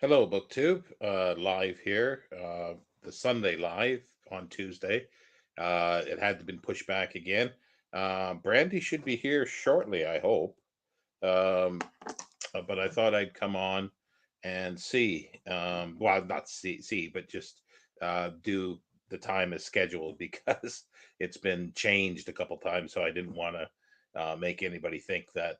Hello, BookTube. Live here, the Sunday live on Tuesday. It had to been pushed back again. Brandy should be here shortly, I hope. Um, but I thought I'd come on and see. Well, not see, but just do the time as scheduled because it's been changed a couple times. So I didn't want to make anybody think that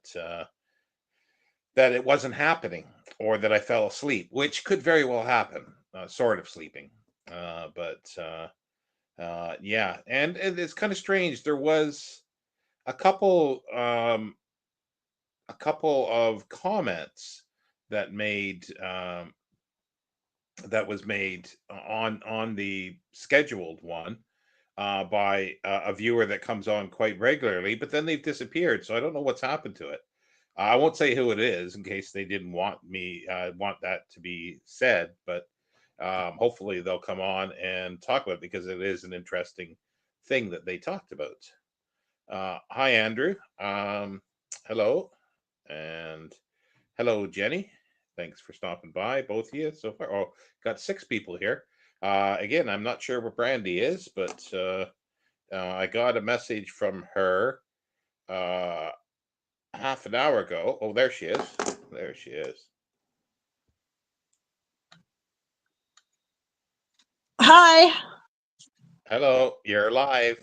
it wasn't happening or that I fell asleep, which could very well happen, sort of sleeping. But yeah, and it's kind of strange. There was a couple a couple of comments that made that was made on the scheduled one by a viewer that comes on quite regularly, but then they've disappeared. So I don't know what's happened to it. I won't say who it is in case they didn't want that to be said, but hopefully they'll come on and talk about it because it is an interesting thing that they talked about. Hi, Andrew. Hello, and hello, Jenny. Thanks for stopping by, both of you so far. Oh, got six people here. Again, I'm not sure where Brandy is, but I got a message from her uh, half an hour ago. Oh, there she is. There she is. Hi. Hello, you're live.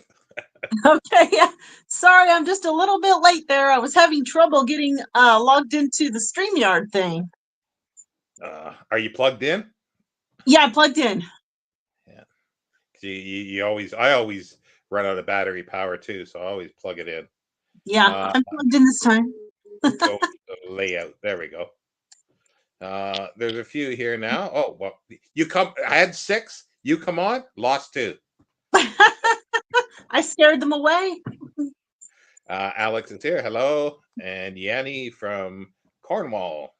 Okay. Yeah. Sorry, I'm just a little bit late there. I was having trouble getting logged into the StreamYard thing. Are you plugged in? Yeah, I plugged in. Yeah. You always, I always run out of battery power too, so I always plug it in. Yeah, Uh, I'm plugged in this time. go to the layout. There we go. There's a few here now. Oh, well, you come. I had six. You come on. Lost two. I scared them away. Alex is here. Hello, and Yanni from Cornwall.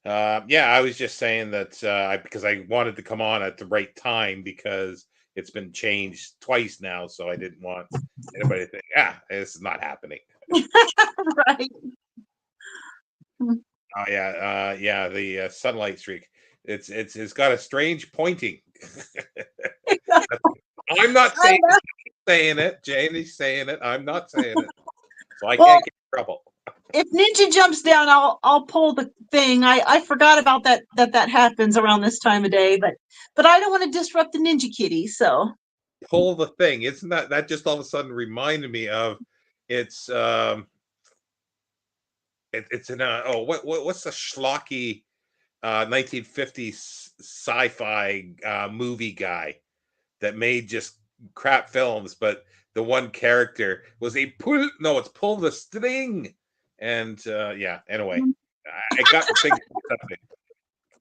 Yeah, I was just saying that because I wanted to come on at the right time because it's been changed twice now, so I didn't want anybody to think, this is not happening. Right. Oh yeah, yeah, the sunlight streak. It's got a strange pointing. I'm not I saying it. Jane is saying it. I'm not saying it, so I Well, can't get in trouble. if Ninja jumps down, I'll pull the thing. I forgot about that happens around this time of day, but I don't want to disrupt the Ninja Kitty. So Pull the thing. Isn't that just all of a sudden reminded me of it's it's in a what's the schlocky 1950s sci-fi movie guy that made just crap films, but the one character was a pull. No, it's pull the string, and yeah. Anyway, I got the thing.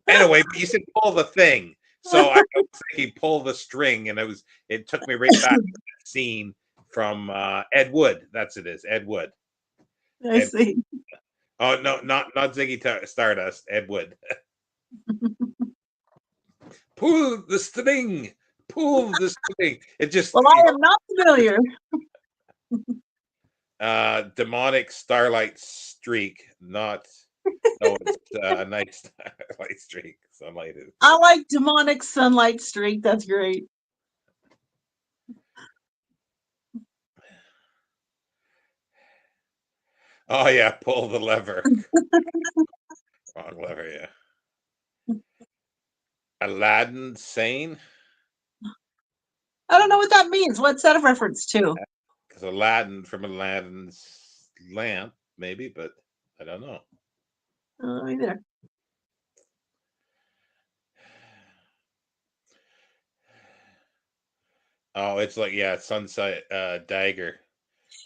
Anyway, but you said pull the thing, so I was thinking pull the string, and it took me right back to that scene from Ed Wood. That's it is Ed Wood. I Ed, see. oh no, not Stardust. Ed Wood. Pull the string. Pull the string. It just Well, I am not familiar. demonic starlight streak, not no, it's a nice starlight streak. Sunlight is. I like demonic sunlight streak. That's great. Oh yeah, pull the lever. Wrong lever, yeah. Aladdin sane? I don't know what that means. What's that a reference to? Because Aladdin from Aladdin's lamp, maybe, but I don't know. Either. Oh, it's like yeah, sunset dagger.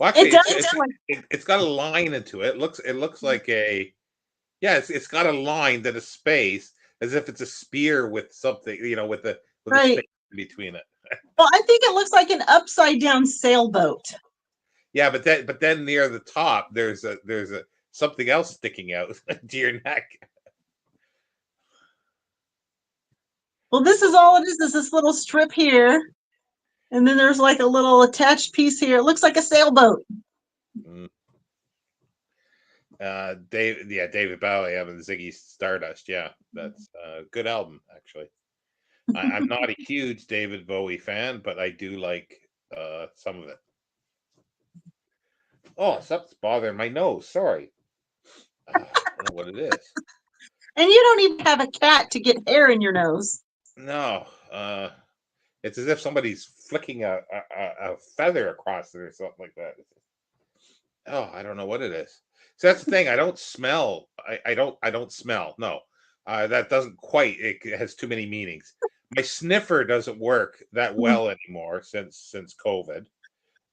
Well, It actually, does look like it's got a line into it. It looks like a yeah. It's got a line that a space as if it's a spear with something with a right. space in between it. Well, I think it looks like an upside down sailboat. Yeah, but then near the top there's a something else sticking out to your neck. Well, this is all it is this little strip here. And then there's like a little attached piece here. It looks like a sailboat. Mm. David Bowie having Ziggy Stardust. Yeah, that's a good album actually. I'm not a huge David Bowie fan, but I do like some of it. Oh, something's bothering my nose. Sorry. I don't know what it is. And you don't even have a cat to get hair in your nose. No, it's as if somebody's flicking a feather across it or something like that. Oh, I don't know what it is. So that's the thing. I don't smell. I don't smell. No, that doesn't quite. It has too many meanings. My sniffer doesn't work that well anymore since COVID.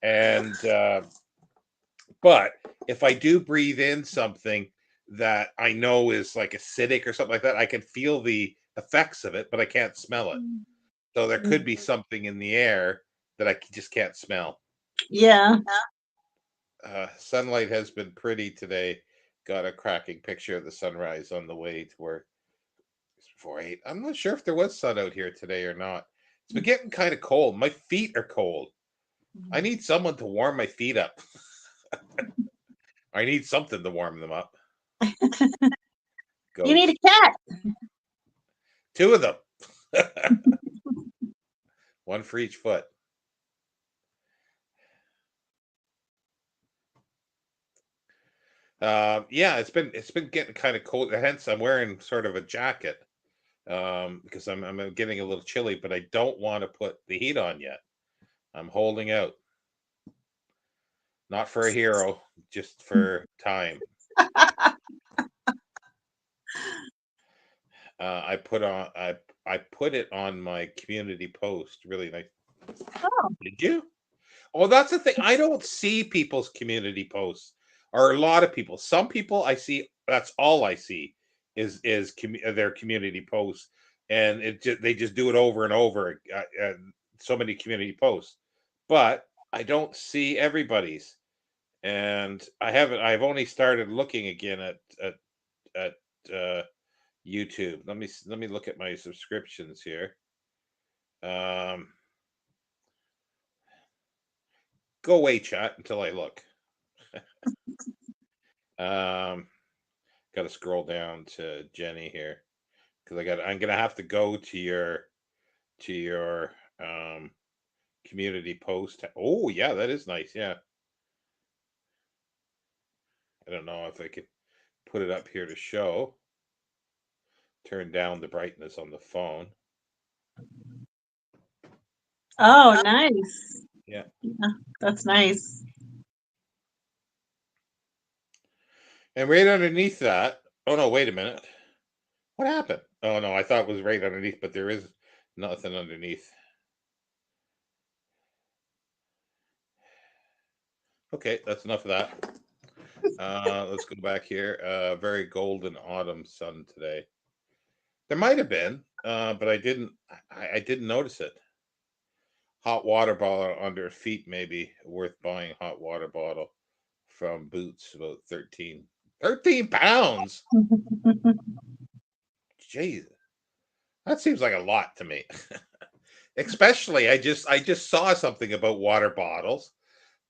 And but if I do breathe in something that I know is like acidic or something like that, I can feel the effects of it, but I can't smell it. So there could be something in the air that just can't smell. Yeah. Sunlight has been pretty today. Got a cracking picture of the sunrise on the way to work. It's before 8. I'm not sure if there was sun out here today or not. It's been getting kind of cold. My feet are cold. I need someone to warm my feet up. I need something to warm them up. You need Ghost. a cat. 2 of them. One for each foot. Yeah, it's been getting kind of cold. Hence, I'm wearing sort of a jacket because I'm getting a little chilly, but I don't want to put the heat on yet. I'm holding out, not for a hero, just for time. I put it on my community post. Really nice. Oh, Did you? Oh, that's the thing. I don't see people's community posts, or a lot of people. Some people I see. That's all I see is their community posts, and they just do it over and over. So many community posts, but I don't see everybody's. And I haven't. I've only started looking again at YouTube. Let me look at my subscriptions here. Um, Go away, chat, until I look. Um, Got to scroll down to Jenny here because I'm gonna have to go to your um community post. Oh yeah, that is nice. Yeah, I don't know if I could put it up here to show. Turn down the brightness on the phone. oh, nice. Yeah, Yeah, that's nice. and right underneath that. Oh no, wait a minute. What happened? Oh no, I thought it was right underneath, but there is nothing underneath. Okay, that's enough of that. Let's go back here. Very golden autumn sun today. There might have been, but I didn't. I didn't notice it. Hot water bottle under feet, maybe worth buying. Hot water bottle from Boots, about 13 pounds. Jeez, that seems like a lot to me. Especially, I just saw something about water bottles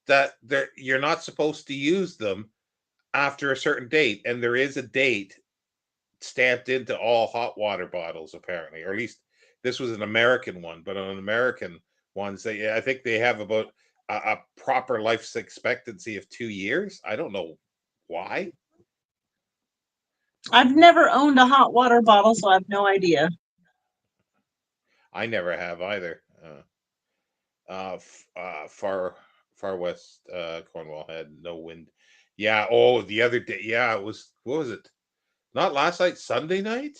that you're not supposed to use them after a certain date, and there is a date stamped into all hot water bottles apparently, or at least this was an American one. But on American ones, I think they have about a proper life expectancy of 2 years. I don't know why. I've never owned a hot water bottle, so I have no idea. I never have either. Far west Cornwall had no wind. Yeah. Oh, the other day. Yeah, it was. What was it? Not last night. Sunday night.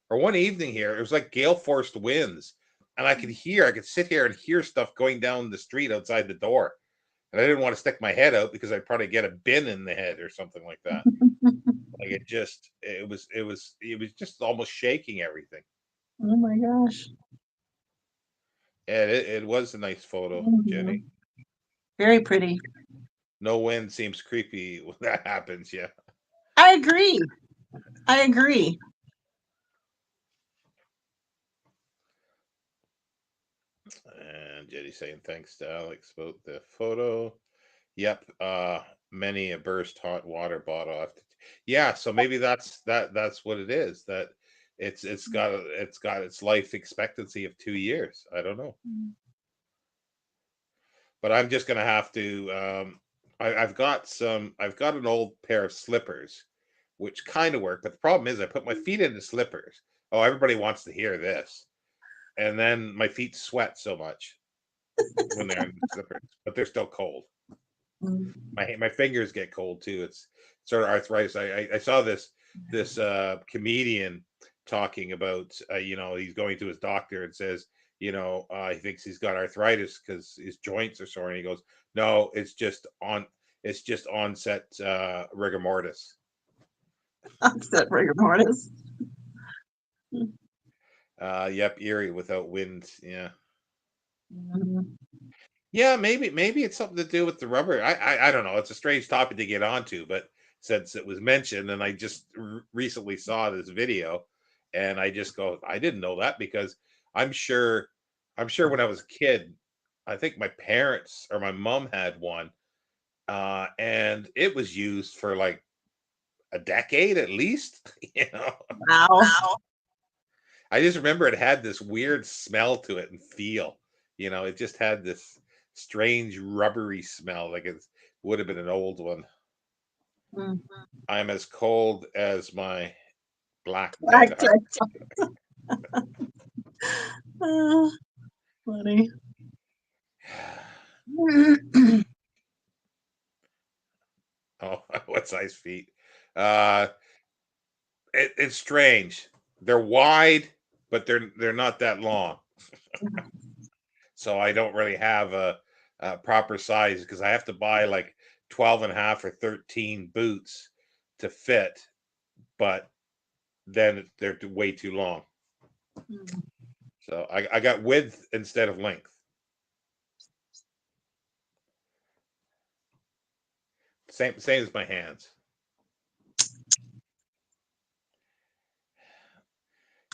Or one evening here, it was like gale force winds, and I could sit here and hear stuff going down the street outside the door, and I didn't want to stick my head out because I'd probably get a bin in the head or something like that. Like it was just almost shaking everything, Oh my gosh. and it was a nice photo, Jenny. Mhm. Very pretty. No wind seems creepy when that happens. Yeah, I agree. I agree. and Jenny saying thanks to Alex about the photo. Yep. Many a burst hot water bottle after. Yeah, so maybe that's what it is. That it's got its life expectancy of 2 years. I don't know, but I'm just gonna have to. I've got an old pair of slippers, which kind of work, but the problem is I put my feet into slippers. Oh, everybody wants to hear this, and then my feet sweat so much when they're in the slippers, but they're still cold. My fingers get cold too. It's sort of arthritis. I saw this comedian talking about he's going to his doctor and says he thinks he's got arthritis because his joints are sore, and he goes, no, it's just onset rigor mortis. Upset rigor mortis. Yep, Erie without wind. Yeah. Mhm. Yeah, maybe it's something to do with the rubber. I don't know. It's a strange topic to get onto, but since it was mentioned, and I just recently saw this video, and I just go, I didn't know that because I'm sure, I'm sure when I was a kid, I think my parents or my mom had one, and it was used for like a decade at least. Wow. I just remember it had this weird smell to it and feel. It just had this strange rubbery smell, like it would have been an old one. Mm. I'm as cold as my black dead Black heart. Oh, funny. Oh, what size feet? Uh, it's strange. They're wide, but they're not that long. So I don't really have a proper size because I have to buy like 12 and a half or 13 boots to fit, but then they're way too long. So I got width instead of length. Same as my hands.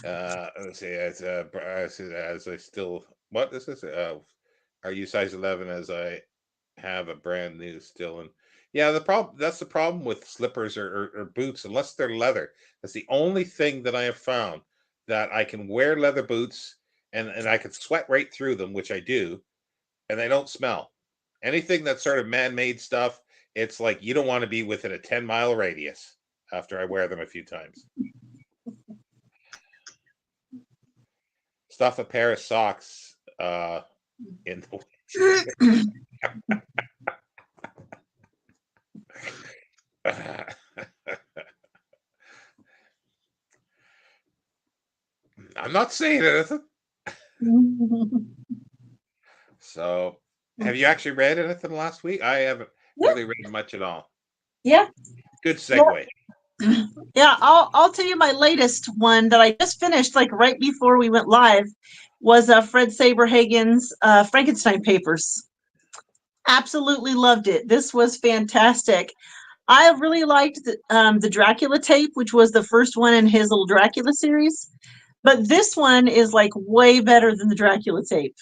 Let's see. As I still, what this is. Are you size 11? As I have a brand new still, and yeah, that's the problem with slippers or boots, unless they're leather. That's the only thing that I have found that I can wear leather boots and I can sweat right through them, which I do, and they don't smell. Anything that's sort of man-made stuff, it's like you don't want to be within a 10-mile radius after I wear them a few times. Stuff a pair of socks in the I'm not saying anything. So, have you actually read anything last week? I haven't Yeah, really read much at all. yeah, Good yeah. segue. Yeah, I'll tell you my latest one that I just finished like right before we went live was Fred Saberhagen's Frankenstein Papers. Absolutely loved it. This was fantastic. I really liked the Dracula tape, which was the first one in his little Dracula series. But this one is like way better than the Dracula tape.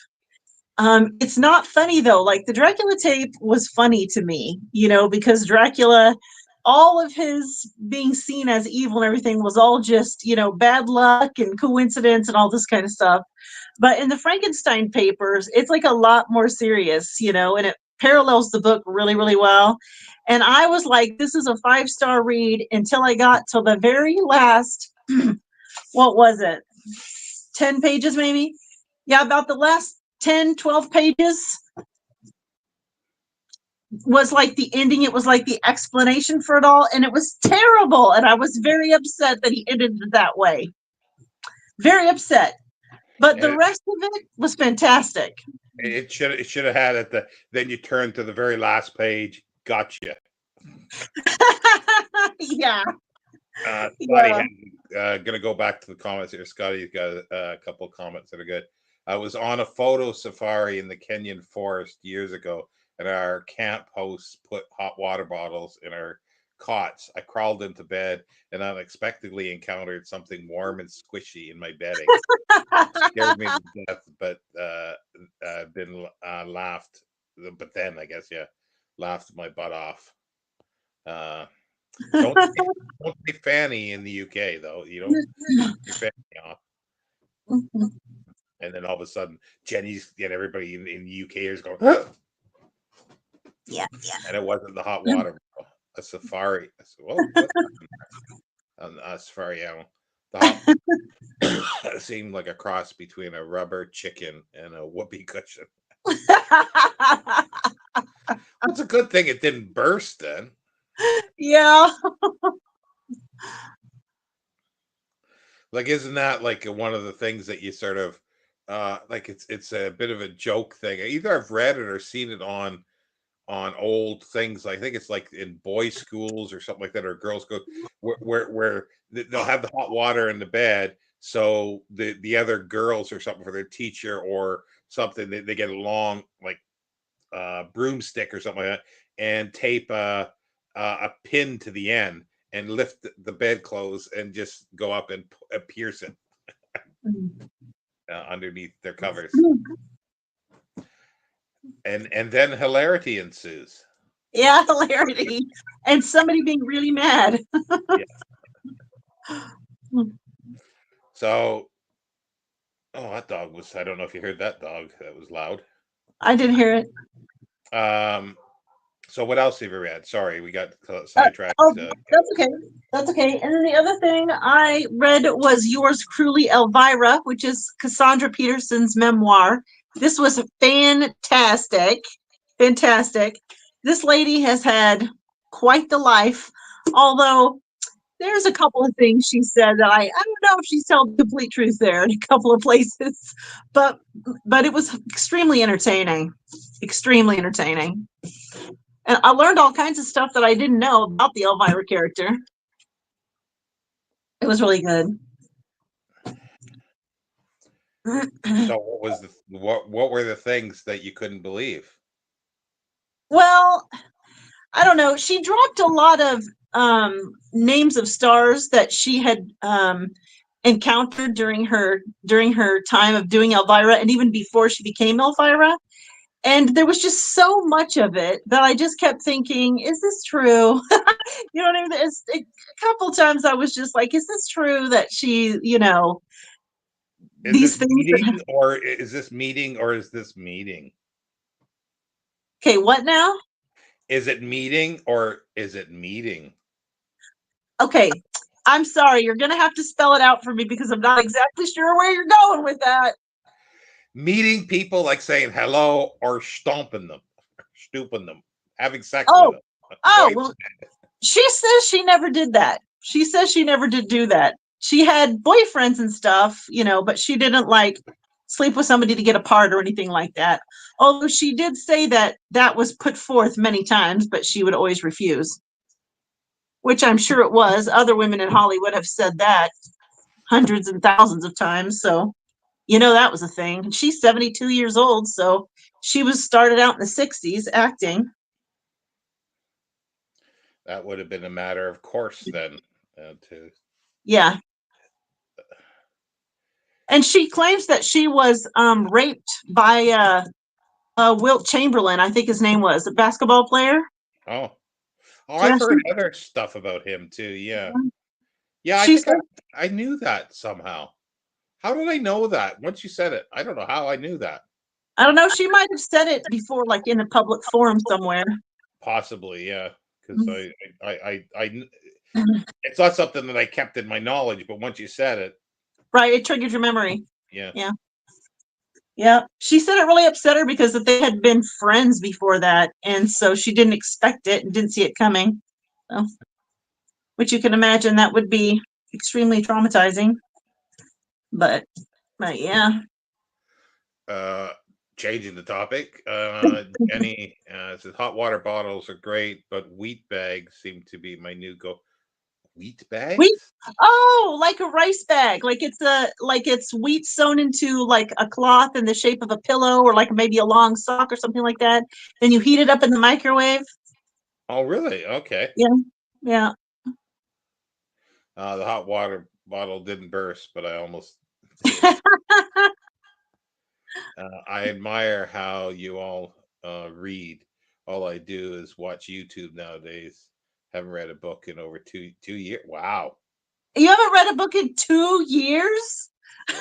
It's not funny though. Like the Dracula tape was funny to me, because Dracula, all of his being seen as evil and everything was all just, bad luck and coincidence and all this kind of stuff. But in the Frankenstein papers, it's like a lot more serious, and it parallels the book really, really well. And I was like, this is a 5-star read until I got to the very last, what was it? 10 pages maybe? Yeah, about the last 10, 12 pages was like the ending. It was like the explanation for it all. And it was terrible. And I was very upset that he ended it that way. Very upset. But the And rest of it was fantastic. it should have had it. Then you turn to the very last page. Gotcha. Yeah. Scotty Yeah. gonna go back to the comments here. Scotty's got a couple of comments that are good. I was on a photo safari in the Kenyan forest years ago, and our camp hosts put hot water bottles in our cots. I crawled into bed and unexpectedly encountered something warm and squishy in my bedding. Scared me to death, but been laughed. But then I guess, yeah, laughed my butt off. Uh, don't say fanny in the UK though. You don't your fanny off, and then all of a sudden Jenny's and everybody in the UK is going, Yeah. and it wasn't the hot water, a safari. I said, well, what a safari animal? The hot it seemed like a cross between a rubber chicken and a whoopee cushion. It's a good thing it didn't burst then. Yeah. Like, isn't that like one of the things that you sort of like it's a bit of a joke thing. Either I've read it or seen it on old things. I think it's like in boys' schools or something like that, or girls' go where they'll have the hot water in the bed, so the other girls or something for their teacher or something they get a long like broomstick or something like that and tape a pin to the end and lift the bedclothes and just go up and pierce it underneath their covers, and then hilarity ensues. Yeah, hilarity. And somebody being really mad. Yeah. So, oh, that dog was. I don't know if you heard that dog. That was loud. I didn't hear it. Um. So, what else have you read? Sorry, we got sidetracked. Oh, that's okay. That's okay. And then the other thing I read was Yours Cruelly, Elvira, which is Cassandra Peterson's memoir. This was fantastic. Fantastic. This lady has had quite the life, although there's a couple of things she said that I don't know if she's telling the complete truth there in a couple of places, but it was extremely entertaining. Extremely entertaining. And I learned all kinds of stuff that I didn't know about the Elvira character. It was really good. So, what was what were the things that you couldn't believe? Well, I don't know. She dropped a lot of names of stars that she had encountered during her time of doing Elvira, and even before she became Elvira. And there was just so much of it that I just kept thinking, is this true? You know what I mean? A couple times I was just like, is this true that she, Is these this things that, meeting or is this meeting or is this meeting? okay, what now? Is it meeting or is it meeting? Okay, I'm sorry. You're going to have to spell it out for me because I'm not exactly sure where you're going with that. Meeting people like saying hello or stooping them, having sex with Oh, them. oh, Boy, well, she says she never did that. She says she never did do that. She had boyfriends and stuff, but she didn't like sleep with somebody to get apart or anything like that. Although she did say that that was put forth many times, but she would always refuse, which I'm sure it was. Other women in Hollywood have said that hundreds and thousands of times. So, that was a thing. She's 72 years old. So she was started out in the 60s acting. that would have been a matter of course then. To Yeah. And she claims that she was raped by Wilt Chamberlain, I think his name was, a basketball player. oh, Yeah, I've heard other stuff about him too. Yeah, yeah. I she think said, I knew that somehow. How did I know that? Once you said it, I don't know how I knew that. I don't know, she might have said it before, like in a public forum somewhere. Possibly, yeah. Because it's not something that I kept in my knowledge, but once you said it, Right, it triggered your memory. yeah. Yeah. Yeah. She said it really upset her because they had been friends before that. And so she didn't expect it and didn't see it coming. So, which you can imagine that would be extremely traumatizing. But, yeah. Uh, Changing the topic. Jenny says hot water bottles are great, but wheat bags seem to be my new go. Wheat Wheat. bags? Oh, like a rice bag. Like it's wheat sewn into like a cloth in the shape of a pillow or like maybe a long sock or something like that. Then you heat it up in the microwave. Oh, really? Okay. Yeah. Yeah. The hot water bottle didn't burst, but I almost did. I admire how you all read. All I do is watch YouTube nowadays. Haven't read a book in over 2 years. Wow. You haven't read a book in 2 years?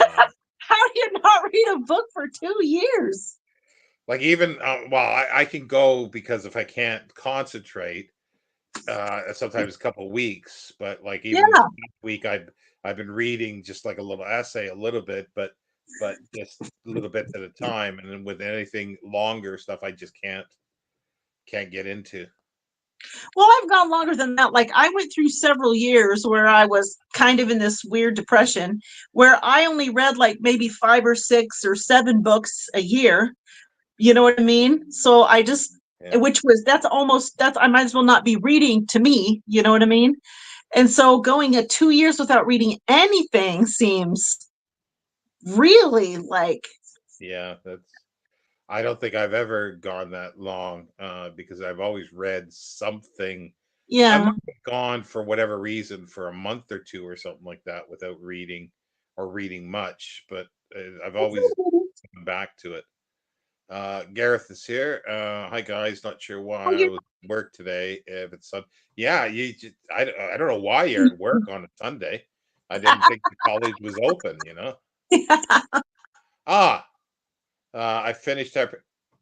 Wow. How do you not read a book for 2 years? Like even well, I can go because if I can't concentrate, sometimes a couple weeks. But like even this Yeah. past week, I've been reading just like a little essay, a little bit, but just little bits at a time. And then with anything longer stuff, I just can't get into. Well, I've gone longer than that. Like I went through several years where I was kind of in this weird depression where I only read like maybe 5 or 6 or 7 books a year. You know what I mean? So I just, Yeah. which was, that's, I might as well not be reading to me. You know what I mean? And so going at 2 years without reading anything seems really like, Yeah, that's. I don't think I've ever gone that long because I've always read something. I yeah. might have gone for whatever reason for a month or two or something like that without reading or reading much, but I've always come back to it. Gareth is here. Hi guys. Not sure Oh, why I was at work today. If it's yeah, I don't know why you're at work on a Sunday. I didn't think the college was open. Ah, I finished up.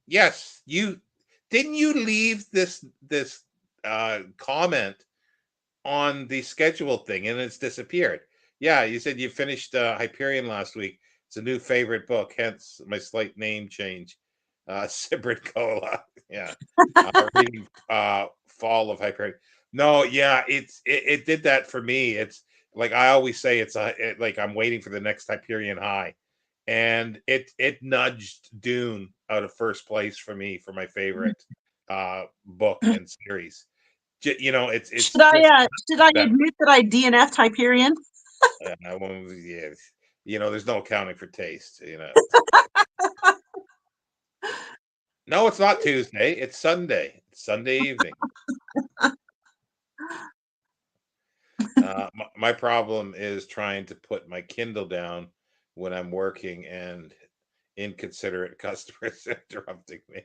Yes, you didn't you leave this comment on the schedule thing and it's disappeared. Yeah, you said you finished Hyperion last week. It's a new favorite book, hence my slight name change. Sibrid Cola. Yeah. Reading Fall of Hyperion. No, yeah, it did that for me. It's like I always say like I'm waiting for the next Hyperion high. And it nudged Dune out of first place for me for my favorite book and series. It's just should I that admit that I DNF'd Hyperion? I won't, yeah, there's no accounting for taste. No, it's not Tuesday. It's Sunday. It's Sunday evening. My problem is trying to put my Kindle down when I'm working and inconsiderate customers interrupting me.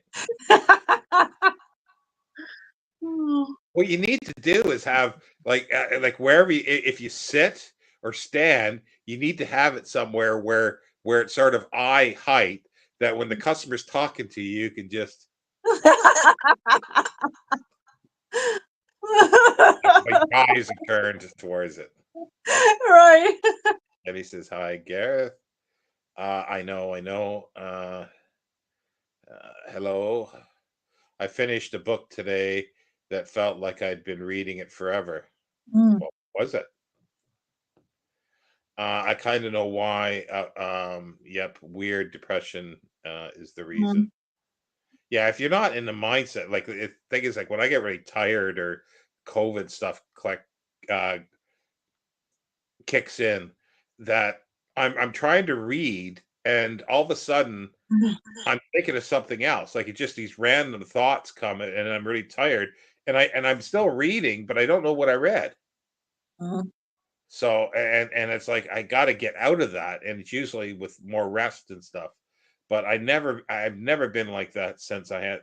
What you need to do is have like wherever if you sit or stand, you need to have it somewhere where it's sort of eye height that when the customer's talking to you, you can just my eyes are turned towards it. Right. And he says, "Hi, Gareth. I know. Hello. I finished a book today that felt like I'd been reading it forever. Mm, What was it? I kind of know why. Yep, weird depression is the reason. mm, Yeah, if you're not in the mindset, like the thing is, like when I get really tired or COVID stuff uh, kicks in, that I'm trying to read, and all of a sudden I'm thinking of something else. Like it's just these random thoughts come, and I'm really tired, and I'm still reading, but I don't know what I read. mm. So and it's like I got to get out of that, and it's usually with more rest and stuff. But I've never been like that since I had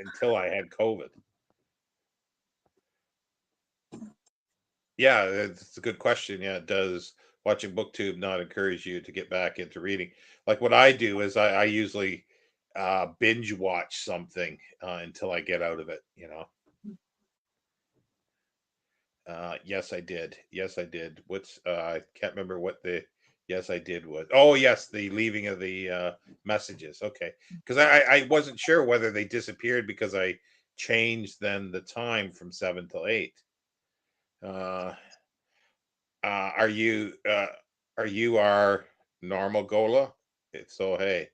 until I had COVID. Yeah, it's a good question. Yeah, does watching BookTube not encourage you to get back into reading? Like what I do is I usually binge watch something until I get out of it. Yes, I did. Yes, I did. I can't remember what the yes, I did was. Oh, yes, the leaving of the messages. Okay, because I wasn't sure whether they disappeared because I changed then the time from 7 till 8. Uh, are you our normal Gola? If so, hey,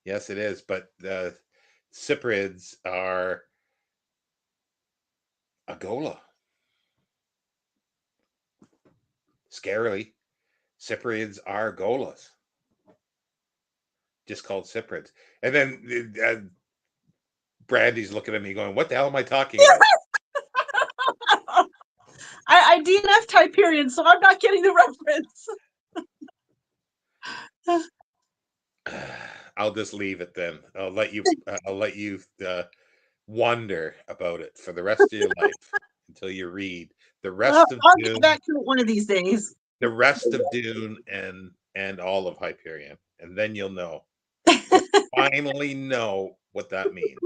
yes, it is. But the Cyprids are a Gola. Scarily, Cyprids are Golas, just called Cyprids. And then Brandy's looking at me going, "What the hell am I talking about?" I DNF'd Hyperion, so I'm not getting the reference. I'll just leave it then. I'll let you wonder about it for the rest of your life until you read the Well, rest of I'll get Dune, back to it one of these days. and all of Hyperion, and then you'll finally know what that means.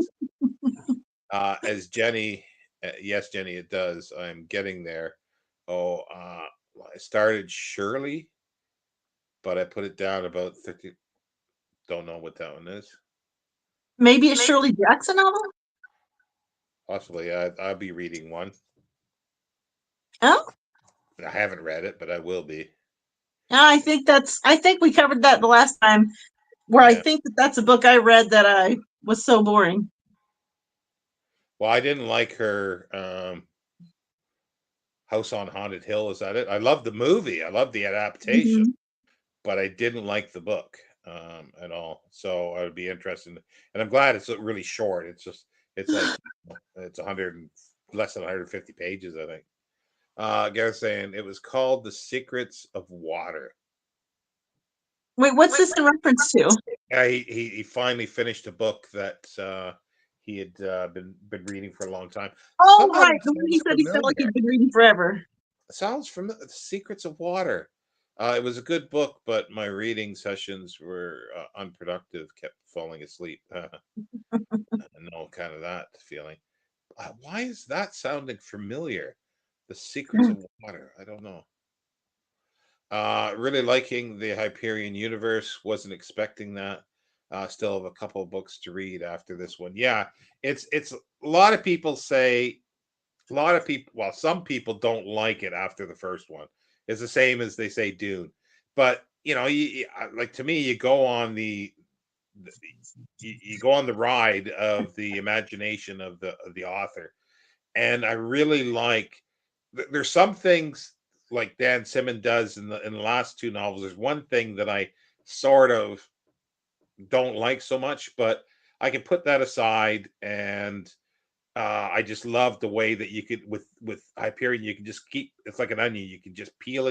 As Jenny, yes, Jenny, it does. I'm getting there. Oh, well, I started Shirley, but I put it down about 30. Don't know what that one is. Maybe a Shirley Jackson novel? Possibly, I'll be reading one. Oh, I haven't read it, but I will be. I think we covered that the last time, where I Yeah. think that's a book I read that I was so boring. Well, I didn't like her House on Haunted Hill. Is that it? I love the movie. I love the adaptation, Mhm. but I didn't like the book at all. So I would be interested, and I'm glad it's really short. It's like it's 100 less than 150 pages, I think. Gareth saying it was called The Secrets of Water. Wait, what's this in reference to? Yeah, he finally finished a book that he had been reading for a long time. Oh, Somehow right, that the one he sounds said he felt like familiar. he'd been reading forever. Sounds from The Secrets of Water. It was a good book, but my reading sessions were unproductive. Kept falling asleep. No, kind of that feeling. Why is that sounding familiar? The Secrets of Water. I don't know. Really liking the Hyperion universe. Wasn't expecting that. Still have a couple of books to read after this one. Yeah, it's a lot of people say a lot of people. Well, some people don't like it after the first one. It's the same as they say Dune, but like to me, the you go on the ride of the imagination of the author, and I really like. There's some things like Dan Simmons does in the last two novels. There's one thing that I sort of don't like so much, but I can put that aside, and I just love the way that you could with Hyperion. You can just keep it's like an onion. You can just peel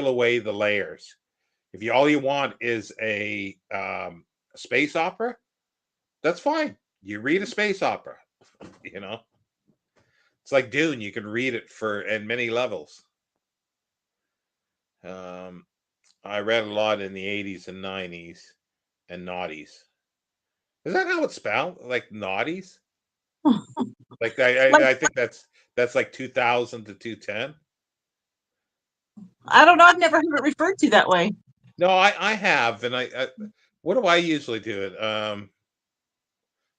away the layers. If you all you want is a space opera, that's fine. You read a space opera. You know, it's like Dune. You can read it for in many levels. Um, I read a lot in the 80s and 90s and naughties. Is that how it's spelled? Like naughties? Like Like, I think that's like 2000 to 210. I don't know, I've never heard it referred to that way. No, I have, and what do I usually do it?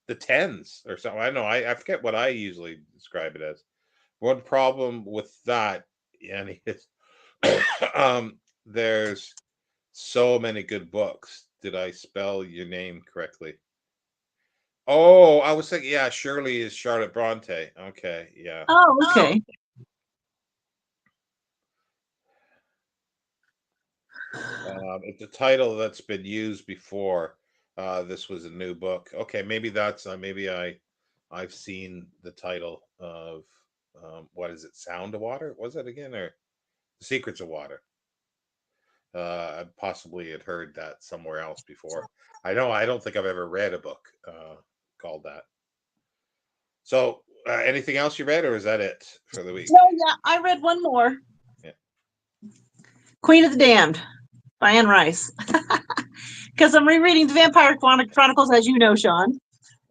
The tens or something. I don't know. I forget what I usually describe it as. One problem with that, and it's there's so many good books. Did I spell your name correctly? Oh, I was thinking, yeah, Shirley is Charlotte Bronte. Okay, yeah. Oh, okay. It's a title that's been used before. This was a new book. Okay, maybe that's maybe I've seen the title of what is it? Sound of Water? Was it again or Secrets of Water? I possibly had heard that somewhere else before. I know I don't think I've ever read a book called that. So, anything else you read, or is that it for the week? Oh, yeah, I read one more. Yeah. Queen of the Damned by Anne Rice. Because I'm rereading the Vampire Chronicles, as you know, Sean.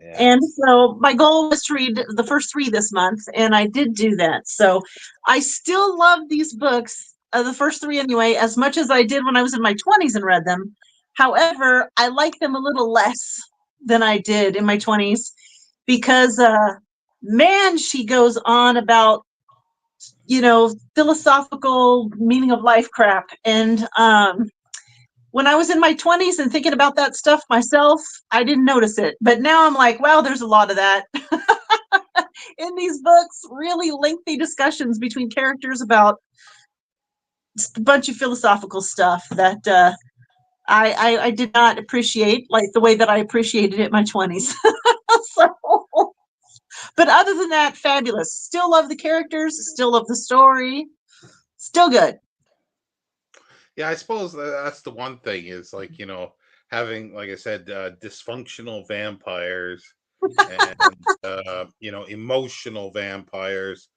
Yeah. And so my goal was to read the first three this month, and I did do that. So I still love these books, the first three anyway, as much as I did when I was in my 20s and read them. However, I like them a little less than I did in my 20s because, man, she goes on about, philosophical meaning of life crap. And when I was in my 20s and thinking about that stuff myself, I didn't notice it. But now I'm like, wow, there's a lot of that in these books, really lengthy discussions between characters about a bunch of philosophical stuff that I did not appreciate like the way that I appreciated it in my 20s. So, but other than that, fabulous. Still love the characters, still love the story, still good. Yeah, I suppose that's the one thing is like, having, like I said, dysfunctional vampires and emotional vampires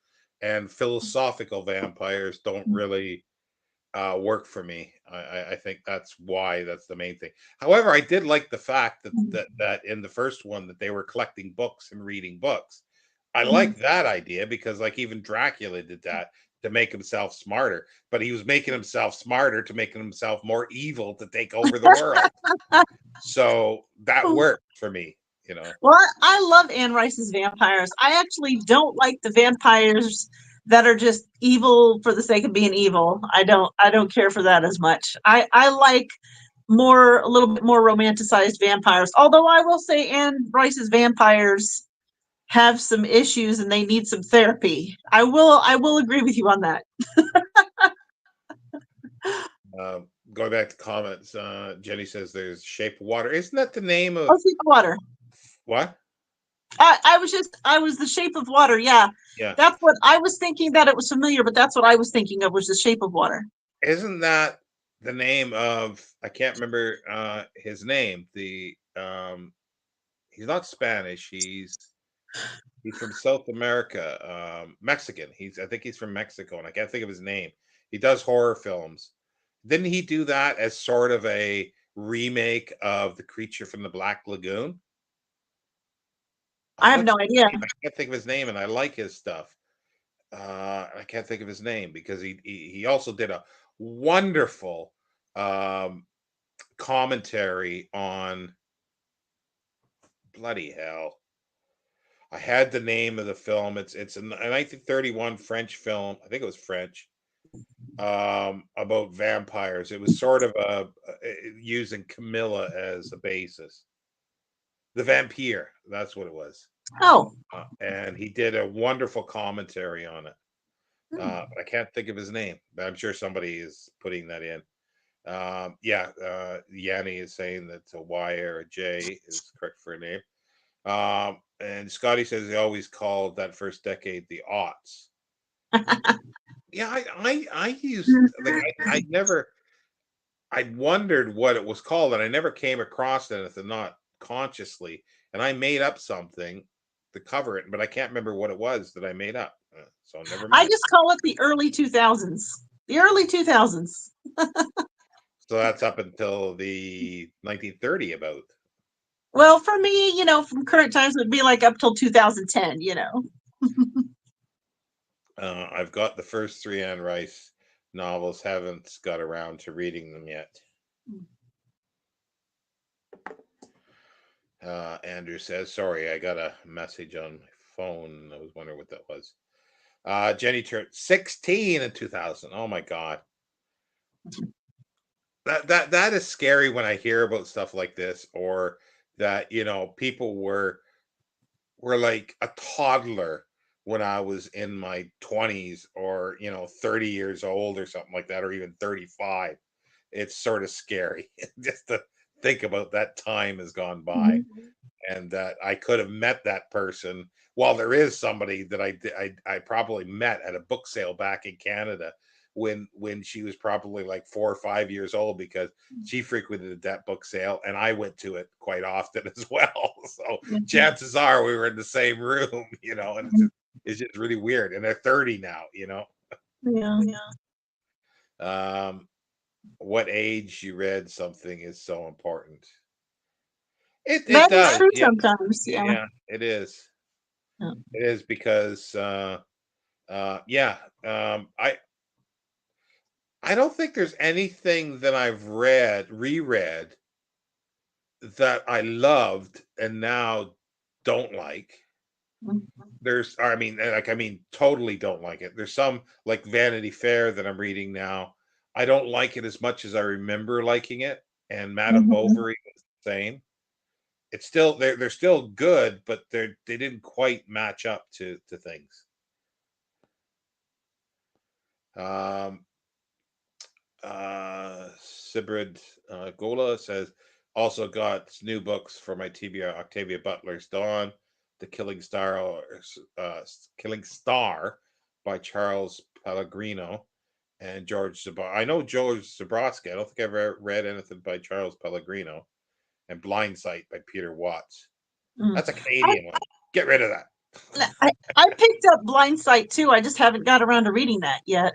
and philosophical vampires don't really work for me. I think that's why that's the main thing. However, I did like the fact that in the first one that they were collecting books and reading books. I like that idea because like even Dracula did that to make himself smarter, but he was making himself smarter to making himself more evil to take over the world. So that worked for me. Well, I love Anne Rice's vampires. I actually don't like the vampires that are just evil for the sake of being evil. I don't care for that as much. I like a little bit more romanticized vampires. Although I will say Anne Rice's vampires have some issues and they need some therapy. I will agree with you on that. Going back to comments, Jenny says there's Shape of Water. Isn't that the name Oh, of Shape of Water. what? I was the Shape of Water. Yeah, Yeah. that's what I was thinking. That it was familiar, but that's what I was thinking of was the Shape of Water. Isn't that the name of I can't remember his name. The he's not Spanish. He's from South America, Mexican. I think he's from Mexico, and I can't think of his name. He does horror films. Didn't he do that as sort of a remake of The Creature from the Black Lagoon? I have no idea. I can't think of his name, and I like his stuff. I can't think of his name because he also did a wonderful um, commentary on bloody hell. I had the name of the film. It's a 1931 French film. I think it was French. About vampires. It was sort of using Camilla as a basis. The Vampire. That's what it was. Oh, And he did a wonderful commentary on it. I can't think of his name, but I'm sure somebody is putting that in. Yeah, Yanni is saying that a Y or a J is correct for a name. And Scotty says they always called that first decade the aughts. Yeah, I used like I never I wondered what it was called, and I never came across anything, not consciously. And I made up something to cover it, but I can't remember what it was that I made up. So never I mind. just call it the early 2000s. The early 2000s. So that's up until the 1930 about. Well, for me, from current times, it would be like up till 2010. I've got the first three Anne Rice novels, haven't got around to reading them yet. Andrew says, sorry, I got a message on my phone. I was wondering what that was. Jenny turned 16 in 2000. Oh my God. That is scary when I hear about stuff like this, or that, people were like a toddler when I was in my 20s or, 30 years old or something like that, or even 35. It's sort of scary just to think about that time has gone by and that I could have met that person. While there is somebody that I probably met at a book sale back in Canada when she was probably like 4 or 5 years old because she frequented that book sale and I went to it quite often as well. So chances are we were in the same room, and it's just really weird. And they're 30 now. Yeah. What age you read something is so important. It That is does, true yeah, sometimes. Yeah. yeah, it is. Yeah. It is because yeah, I don't think there's anything that I've reread that I loved and now don't like. I mean, totally don't like it. There's some like Vanity Fair that I'm reading now. I don't like it as much as I remember liking it, and Madame Mhm. Bovary is the same. It's still they're still good, but they didn't quite match up to things. Um, Sibrid Gola says also got new books for my TBR Octavia Butler's Dawn, The Killing Star by Charles Pellegrino and George Zabr. I know George Zabrowski. I don't think I've ever read anything by Charles Pellegrino. and Blind Sight by Peter Watts. Mm. That's a Canadian one. Get rid of that. I picked up Blind Sight too. I just haven't got around to reading that yet.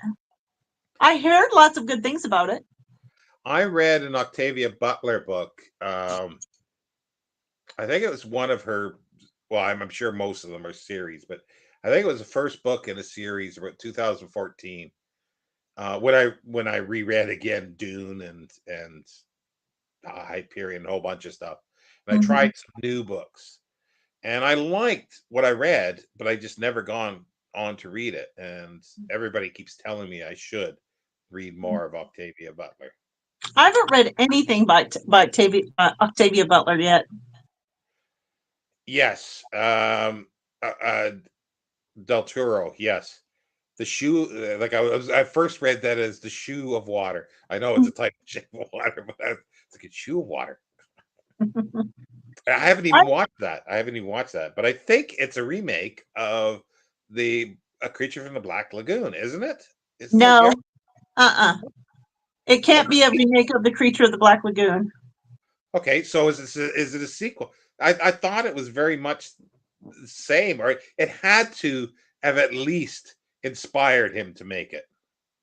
I heard lots of good things about it. I read an Octavia Butler book. I think it was one of her. Well, I'm sure most of them are series, but I think it was the first book in a series about 2014. When I reread again Dune and Hyperion, and a whole bunch of stuff, and I Mhm. tried some new books, and I liked what I read, but I just never gone on to read it. And everybody keeps telling me I should read more of Octavia Butler. I haven't read anything by Octavia Butler yet. Yes, Del Toro. Yes, the shoe. Like I first read that as the shoe of water. I know it's a type of shape of water, but it's like a shoe of water. I haven't I, even watched that. I haven't even watched that, but I think it's a remake of the A Creature from the Black Lagoon, isn't it? Isn't it, no, Gary? it can't be a Okay. remake of The Creature of the Black Lagoon. Okay, so is it a sequel? I thought it was very much the same, or it had to have at least inspired him to make it.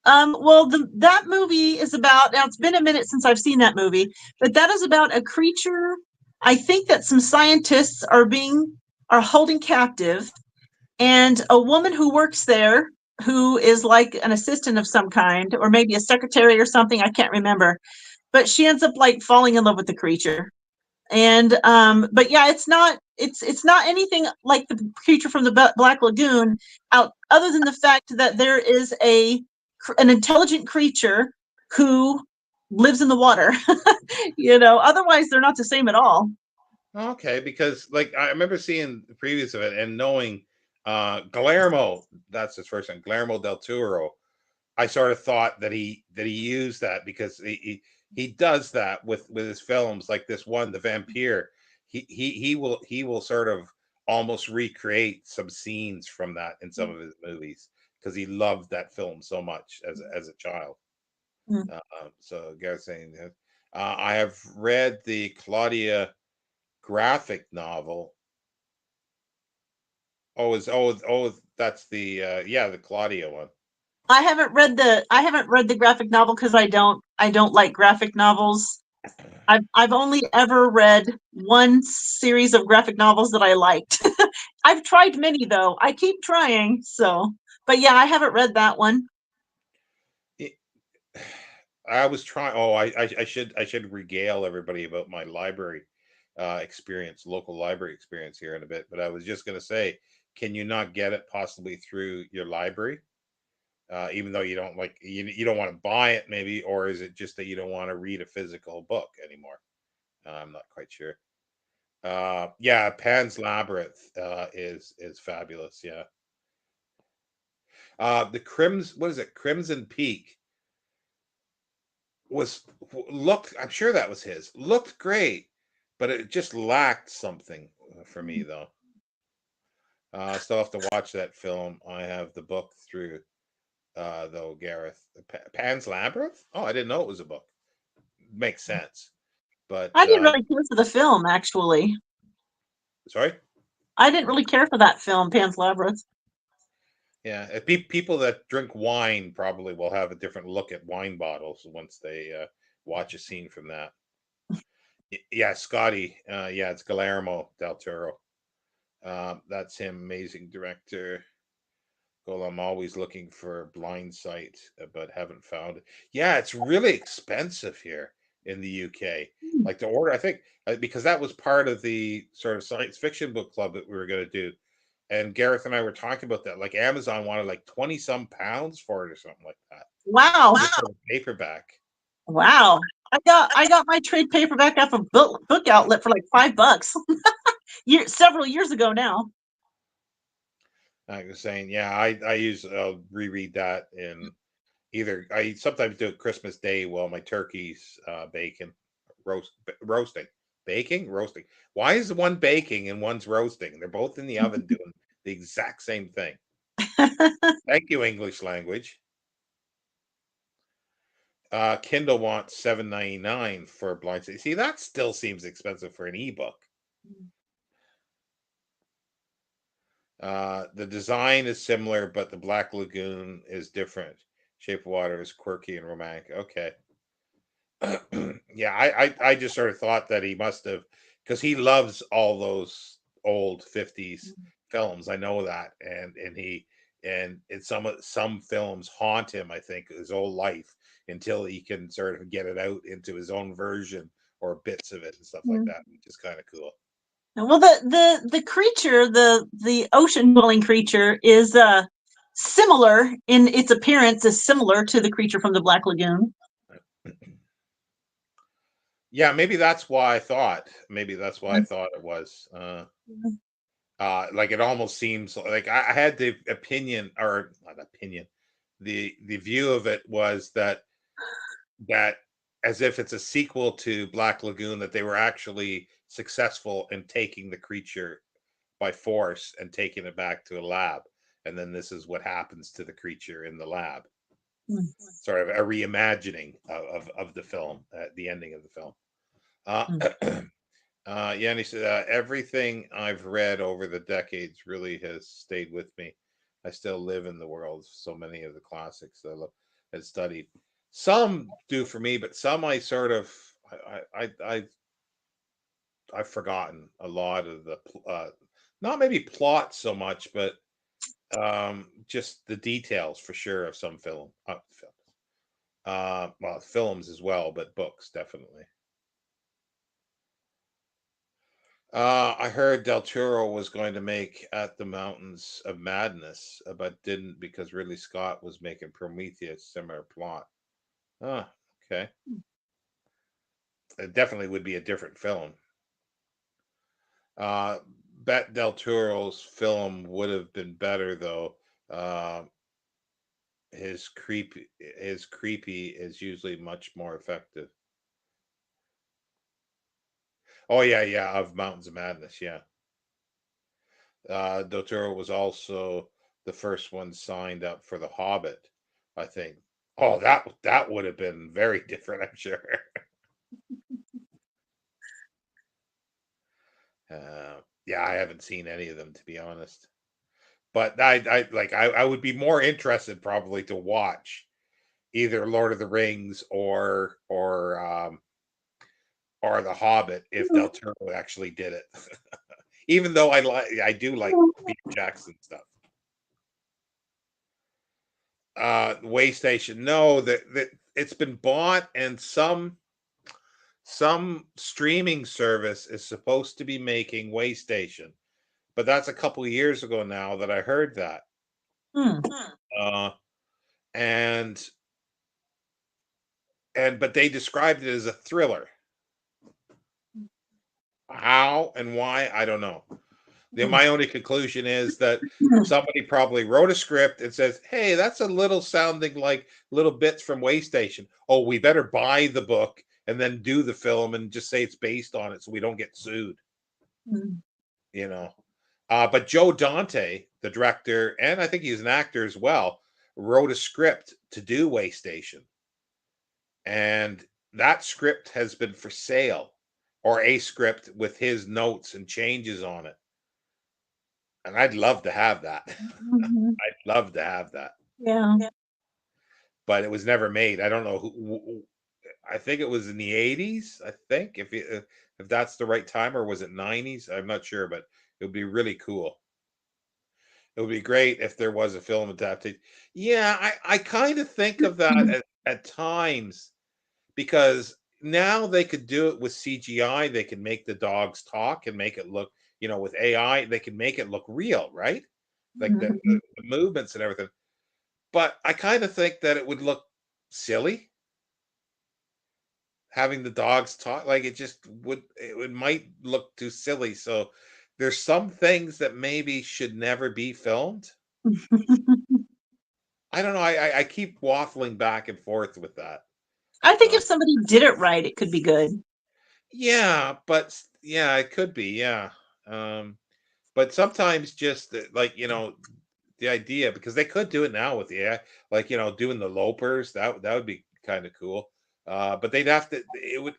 Well, that movie is about. Now it's been a minute since I've seen that movie, but that is about a creature. I think that some scientists are holding captive, and a woman who works there, who is like an assistant of some kind, or maybe a secretary or something. I can't remember, but she ends up like falling in love with the creature. And but yeah, it's not anything like the creature from the Black Lagoon, out other than the fact that there is an intelligent creature who lives in the water. Otherwise they're not the same at all. Okay, because like I remember seeing the previews of it and knowing Guillermo, that's his first name, Guillermo del Toro. I sort of thought that he used that because he does that with his films, like this one, The Vampire. He will sort of almost recreate some scenes from that in some of his movies because he loved that film so much as a child. Mm. So Gareth saying that I have read the Claudia graphic novel. That's the yeah, the Claudia one. I haven't read the graphic novel because I don't like graphic novels. I've only ever read one series of graphic novels that I liked. I've tried many though. I keep trying. So, but yeah, I haven't read that one. It, I was trying. Oh, I should regale everybody about my library experience, local library experience here in a bit. But I was just going to say, can you not get it possibly through your library, even though you don't want to buy it, maybe, or is it just that you don't want to read a physical book anymore? I'm not quite sure. Yeah, Pan's Labyrinth is fabulous. Yeah, the Crimson, what is it? Crimson Peak was looked. I'm sure that was his. Looked great, but it just lacked something for me though. Still have to watch that film. I have the book through though. Gareth, Pan's Labyrinth. Oh, I didn't know it was a book. Makes sense, but I didn't really care for the film, actually. sorry. I didn't really care for that film, Pan's Labyrinth. Yeah, people that drink wine probably will have a different look at wine bottles once they watch a scene from that. Yeah, Scotty. Yeah, it's Guillermo del Toro. That's him, amazing director. Well, I'm always looking for Blind Sight, but haven't found it. Yeah, it's really expensive here in the UK. Like to order, I think because that was part of the sort of science fiction book club that we were going to do, and Gareth and I were talking about that. Like Amazon wanted like 20 some pounds for it or something like that, Wow. just for the paperback. Wow. I got my trade paperback off a book outlet for like $5. Several years ago now. I was saying, yeah, I use reread that in either I sometimes do it Christmas Day while my turkey's baking, roasting, baking, roasting. Why is one baking and one's roasting? They're both in the oven doing the exact same thing. Thank you, English language. Kindle wants $7.99 for Blind State. See, that still seems expensive for an ebook. The design is similar, but the Black Lagoon is different. Shape of Water is quirky and romantic. Okay. Yeah, I just sort of thought that he must have, because he loves all those old 50s films. I know that. And some films haunt him, I think, his whole life until he can sort of get it out into his own version or bits of it and stuff like that, which is kind of cool. Well, the creature, the ocean dwelling creature, is similar in its appearance, is similar to the creature from the Black Lagoon. Yeah, maybe that's why I thought. Maybe that's why I thought it was. Like it almost seems like I had the opinion, or not opinion. The view of it was that as if it's a sequel to Black Lagoon, that they were actually successful in taking the creature by force and taking it back to a lab, and then this is what happens to the creature in the lab. Sort of a reimagining of the film at the ending of the film. Yeah, and he said, everything I've read over the decades really has stayed with me. I still live in the world. So many of the classics that I had studied. Some do for me, but some I sort of, I've forgotten a lot of the, not maybe plot so much, but just the details for sure of some films. Well, films as well, but books definitely. I heard Del Toro was going to make At the Mountains of Madness, but didn't because Ridley Scott was making Prometheus, similar plot. Oh, okay. It definitely would be a different film. Bet Del Toro's film would have been better though. His creepy is usually much more effective. Oh yeah, of Mountains of Madness, yeah. Del Toro was also the first one signed up for The Hobbit, I think. Oh, that would have been very different, I'm sure. Yeah, I haven't seen any of them to be honest, but I would be more interested probably to watch either Lord of the Rings or The Hobbit if Del Toro actually did it. Even though I do like Peter Jackson stuff. Way Station. No, that it's been bought, and some streaming service is supposed to be making Way Station, but that's a couple of years ago now that I heard that. Uh, and but they described it as a thriller. How and why, I don't know. My only conclusion is that somebody probably wrote a script and says, "Hey, that's a little sounding like little bits from Way Station. Oh, we better buy the book and then do the film and just say it's based on it so we don't get sued." You know. But Joe Dante, the director, and I think he's an actor as well, wrote a script to do Way Station, and that script has been for sale, or a script with his notes and changes on it. And I'd love to have that. I'd love to have that. Yeah. But it was never made. I don't know who. I think it was in the 80s. I think if that's the right time, or was it 90s? I'm not sure, but it would be really cool. It would be great if there was a film adapted. Yeah, I kind of think of that at times, because now they could do it with CGI. They can make the dogs talk and make it look, with AI, they can make it look real, right? Like the movements and everything. But I kind of think that it would look silly having the dogs talk. Like it might look too silly. So there's some things that maybe should never be filmed. I don't know. I keep waffling back and forth with that. I think if somebody did it right, it could be good. Yeah, but yeah, it could be. Yeah. But sometimes just like, the idea, because they could do it now with the AI, like, doing the lopers, that would be kind of cool. But they'd have to. It would.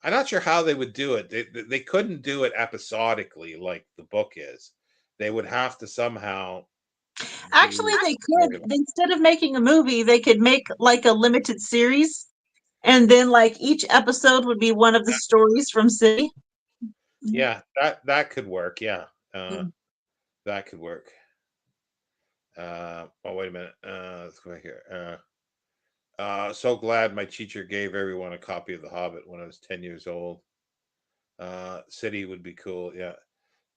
I'm not sure how they would do it. They couldn't do it episodically like the book is. They would have to somehow Actually, do they story. could, instead of making a movie, they could make like a limited series, and then like each episode would be one of the stories from City. Yeah, that could work. Yeah, Mm. that could work. Oh, wait a minute. Let's go back here. So glad my teacher gave everyone a copy of The Hobbit when I was 10 years old. City would be cool. Yeah.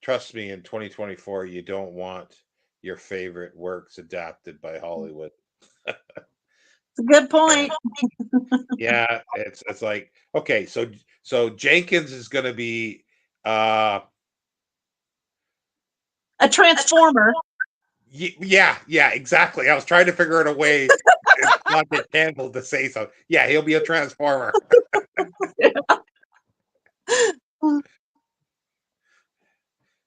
Trust me, in 2024, you don't want your favorite works adapted by Hollywood. It's a good point. Yeah, it's like, okay, so Jenkins is going to be uh A transformer. yeah, exactly. I was trying to figure out a way not get canceled to say so. Yeah, he'll be a transformer.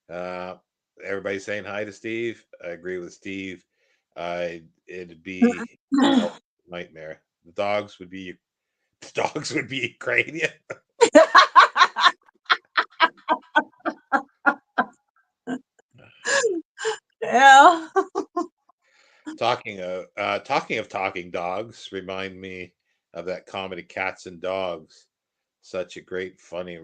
Uh, Everybody's saying hi to Steve. I agree with Steve. It'd be a nightmare. The dogs would be Ukrainian. Yeah. Talking of talking dogs, remind me of that comedy Cats and Dogs. Such a great, funny.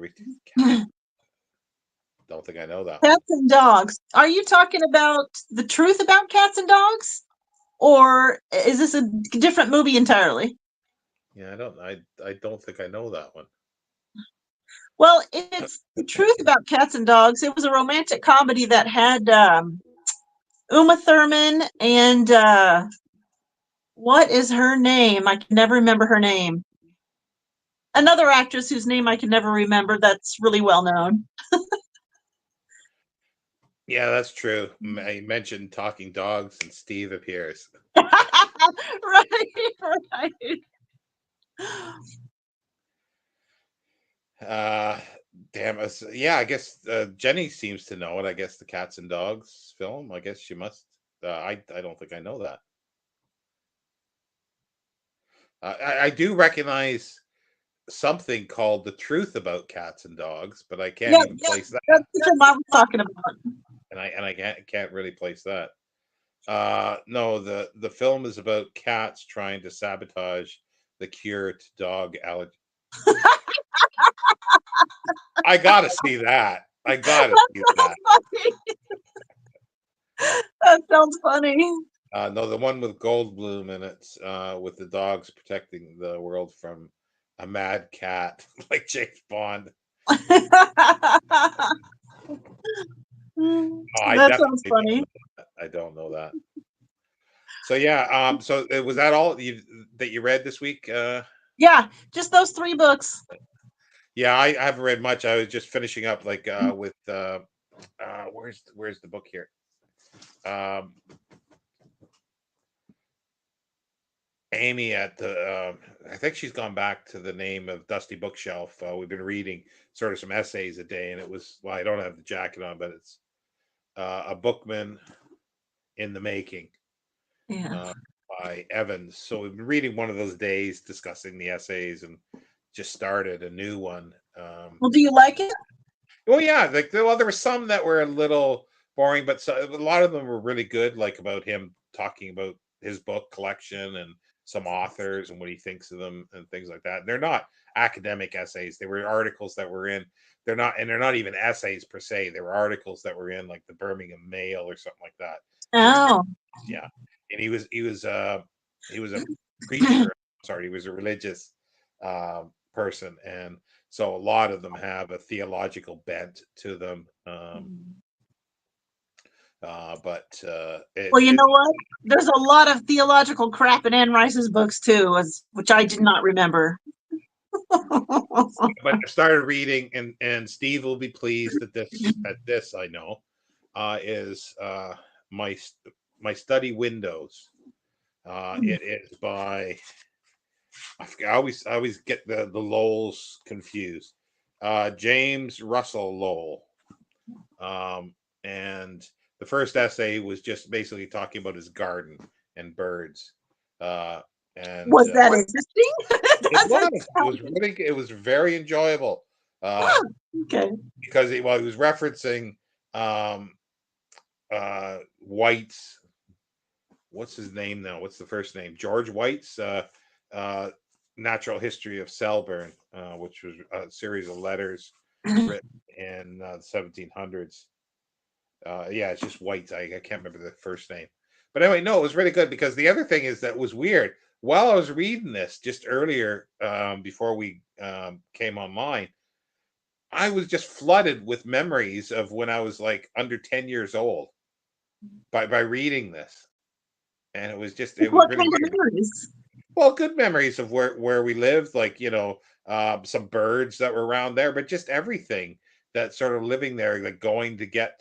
Don't think I know that one. Cats and dogs. Are you talking about the truth about cats and dogs? Or is this a different movie entirely? Yeah, I don't think I know that one. Well, it's the truth about cats and dogs. It was a romantic comedy that had Uma Thurman and what is her name? I can never remember her name. Another actress whose name I can never remember that's really well known. Yeah, that's true. I mentioned talking dogs, and Steve appears. Right, right. Uh, Damn us. Yeah, I guess Jenny seems to know it. I guess the Cats and Dogs film. I guess she must. I don't think I know that. I do recognize something called The Truth About Cats and Dogs, but I can't Yep, even place that, that's what your mom was talking about. and I can't really place that. No, the film is about cats trying to sabotage the cure to dog allergy. I gotta see that. I gotta see that. That sounds funny. No, the one with Goldblum in it, with the dogs protecting the world from a mad cat, like James Bond. Oh, I That sounds definitely don't funny. know that. I don't know that. So yeah, was that all that you read this week? Yeah, just those 3 books. Yeah, I haven't read much. I was just finishing up, like, with where's the book here? Um, Amy at the I think she's gone back to the name of Dusty Bookshelf. We've been reading sort of some essays a day, and it was, well, I don't have the jacket on, but it's a Bookman in the Making, Yeah. uh, by Evans. So we've been reading one of those days, discussing the essays, and just started a new one. Well, do you like it? Well, yeah, like, well, there were some that were a little boring, but a lot of them were really good, like about him talking about his book collection and some authors and what he thinks of them and things like that. They're not academic essays; they were articles that were in. They're not even essays per se. They were articles that were in, like, the Birmingham Mail or something like that. Just, Oh. yeah, and he was a preacher. Sorry, he was a religious person, and so a lot of them have a theological bent to them. But Well, you know what? There's a lot of theological crap in Anne Rice's books too, which I did not remember. but I started reading, and Steve will be pleased at this. I know, is my my study windows. It is by, I always get the Lowells confused. James Russell Lowell. And the first essay was just basically talking about his garden and birds. Uh, and Was that interesting? It it doesn't was. It sound was really. It was very enjoyable uh, okay. because he was referencing um, White's. What's his name now? What's the first name? George White's uh, Natural History of Selborne, which was a series of letters written in the 1700s. Yeah, it's just White. I can't remember the first name. But anyway, no, it was really good because the other thing is that was weird. While I was reading this just earlier, before we came online, I was just flooded with memories of when I was like under 10 years old by reading this. And it was What really kind of weird. memories? Well, good memories of where we lived, like some birds that were around there, but just everything that sort of living there, like going to get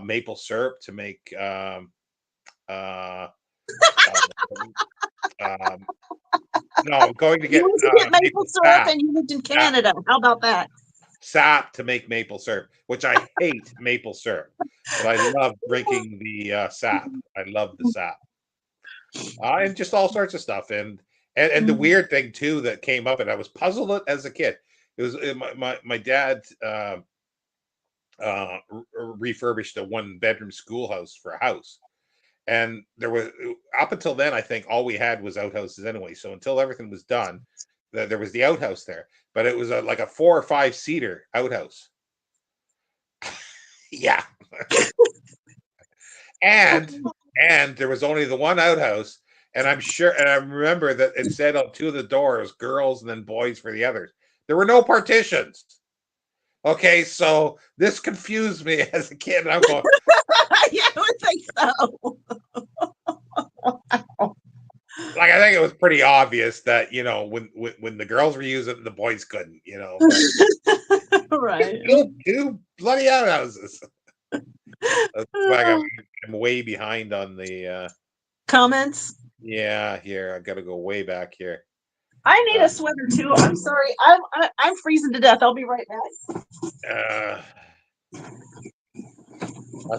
maple syrup to make uh, um, um, no, going to You get went to get maple maple syrup and you lived in sap, Canada. How about that? sap to make maple syrup, which I hate maple syrup, but I love drinking the sap. I love the sap. And just all sorts of stuff. And the weird thing too that came up, and I was puzzled as a kid. It was my dad refurbished a 1 bedroom schoolhouse for a house, and there was up until then I think all we had was outhouses anyway. So until everything was done, there was the outhouse there, but it was like a 4 or 5 seater outhouse. Yeah, and and there was only the one outhouse, and I'm sure, and I remember that it said on two of the doors, girls and then boys for the others. There were no partitions. Okay, so this confused me as a kid, and I'm going, Yeah, I would think so. like, I think it was pretty obvious that when the girls were using it, the boys couldn't, but Right. two bloody outhouses. That's why I'm way behind on the Comments? yeah, here I gotta go way back here. I need uh, a sweater too. I'm sorry. I'm freezing to death. I'll be right back. uh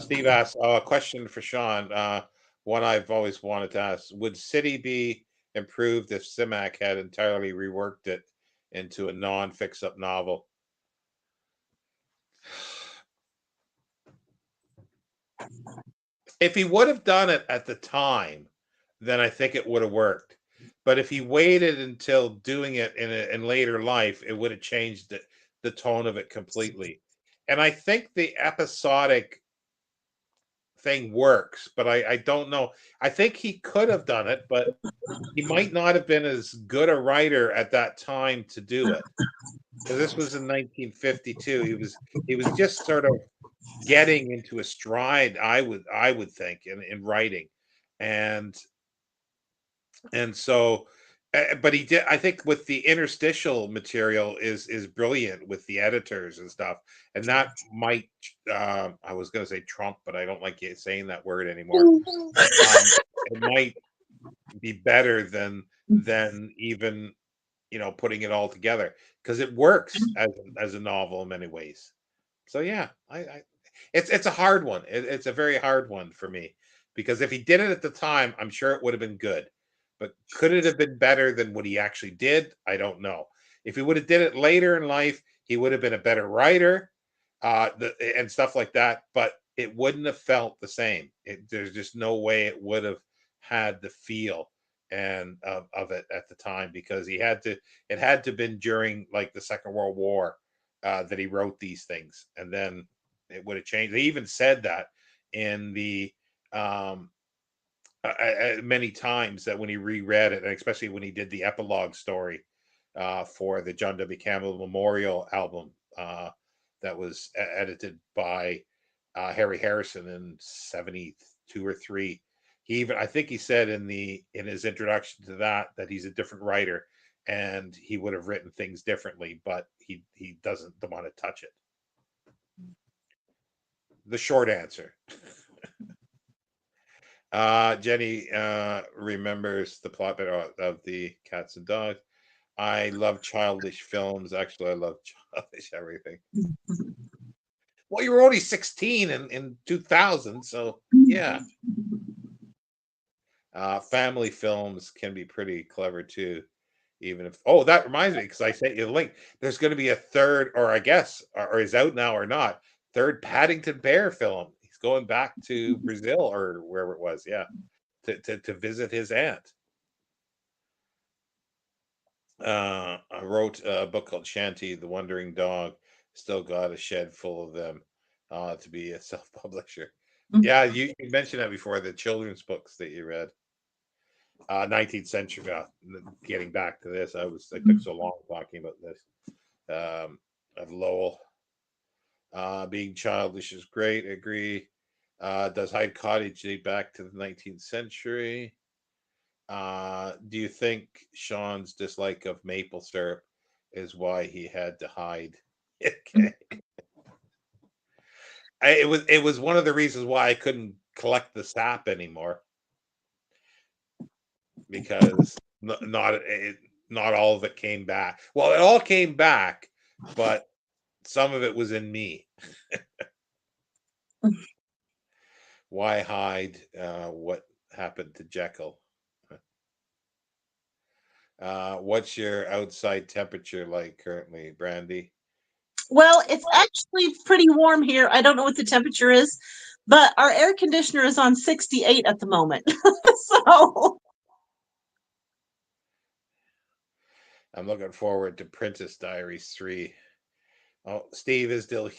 Steve asks, a question for Sean. One I've always wanted to ask: would City be improved if Simak had entirely reworked it into a non-fix-up novel? If he would have done it at the time, then I think it would have worked. But if he waited until doing it in later life, it would have changed the tone of it completely. And I think the episodic thing works, but I don't know. I think he could have done it, but he might not have been as good a writer at that time to do it. Because this was in 1952. He was just sort of getting into a stride, I would think, in writing. And and so but he did, I think, with the interstitial material is brilliant with the editors and stuff, and that might I was going to say trump, but I don't like saying that word anymore. um it might be better than even putting it all together, because it works as a novel in many ways. So yeah, it's a hard one. It's a very hard one for me, because if he did it at the time, I'm sure it would have been good. But could it have been better than what he actually did? I don't know. If he would have did it later in life, he would have been a better writer, and stuff like that. But it wouldn't have felt the same. There's just no way it would have had the feel and of it at the time, because he had to. It had to have been during like the Second World War that he wrote these things, and then it would have changed. They even said that in the um, many times, that when he reread it, and especially when he did the epilogue story for the John W. Campbell Memorial album that was edited by Harry Harrison in 72 or 3. He even, I think he said in his introduction to that he's a different writer, and he would have written things differently, but he doesn't want to touch it. The short answer. Jenny remembers the plot better of the Cats and Dogs. I love childish films. Actually, I love childish everything. Well, you were only 16 in 2000, so yeah. Family films can be pretty clever too. Even if, oh, that reminds me, because I sent you the link. There's going to be a third, or I guess, or is out now or not, third Paddington Bear film. He's going back to Brazil or wherever it was, yeah, to visit his aunt. I wrote a book called Shanty, the Wandering Dog. Still got a shed full of them to be a self publisher. Yeah, you mentioned that before, the children's books that you read. 19th century. Getting back to this, I took so long talking about this. Of Lowell. Being childish is great. Agree. Does Hyde Cottage date back to the 19th century? Do you think Sean's dislike of maple syrup is why he had to hide? Okay. It was one of the reasons why I couldn't collect the sap anymore, because not all of it came back. Well, it all came back, but some of it was in me. Why hide what happened to Jekyll? What's your outside temperature like currently, Brandy? Well, it's actually pretty warm here. I don't know what the temperature is, but our air conditioner is on 68 at the moment. So I'm looking forward to Princess Diaries 3. Oh, Steve is still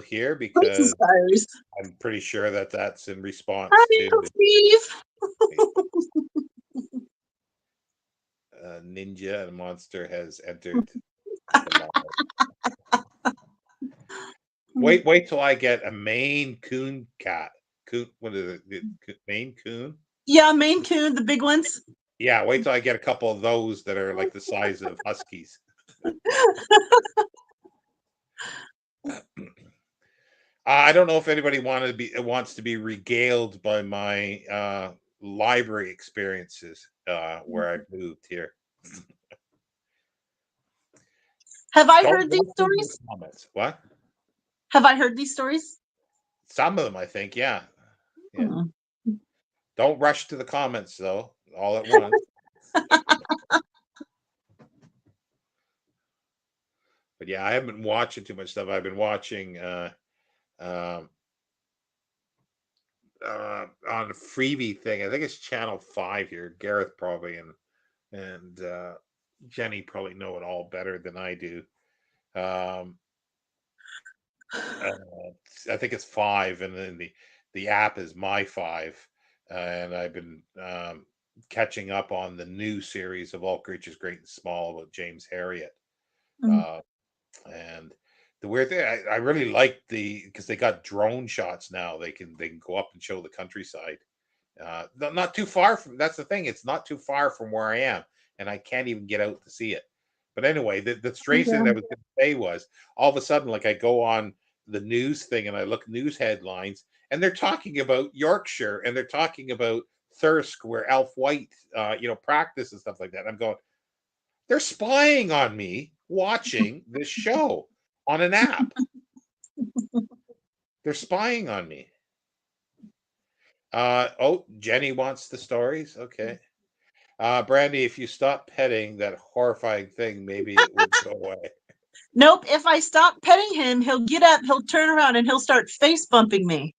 here Princess because Diaries. I'm pretty sure that that's in response Hi, to Uncle Steve. Ninja and Monster has entered the live. Wait till I get a Maine Coon cat. Coon, what is it? Maine Coon? Yeah, Maine Coon, the big ones. Yeah, wait till I get a couple of those that are like the size of huskies. I don't know if anybody wants to be regaled by my library experiences where I've moved here. Have I Don't heard these rush into the stories? comments. What? Have I heard these stories? Some of them, I think. Yeah, yeah. Hmm. Don't rush to the comments though, all at once. But yeah, I haven't been watching too much stuff. I've been watching um, on a freebie thing. I think it's Channel 5 here. Gareth probably and Jenny probably know it all better than I do. Um, I think it's 5, and then the app is My Five, and I've been catching up on the new series of All Creatures Great and Small about James Herriot. Mhm. Uh, and the weird thing, I really like because they got drone shots now. They can go up and show the countryside. Not too far from. That's the thing. It's not too far from where I am, and I can't even get out to see it. But anyway, the strange thing that I was going to say was, all of a sudden, like, I go on the news thing and I look news headlines, and they're talking about Yorkshire, and they're talking about Thirsk, where Alf White, practice and stuff like that. And I'm going, they're spying on me watching this show on an app. They're spying on me. Oh, Jenny wants the stories. Okay. Brandy, if you stop petting that horrifying thing, maybe it would go away. Nope. If I stop petting him, he'll get up, he'll turn around, and he'll start face bumping me.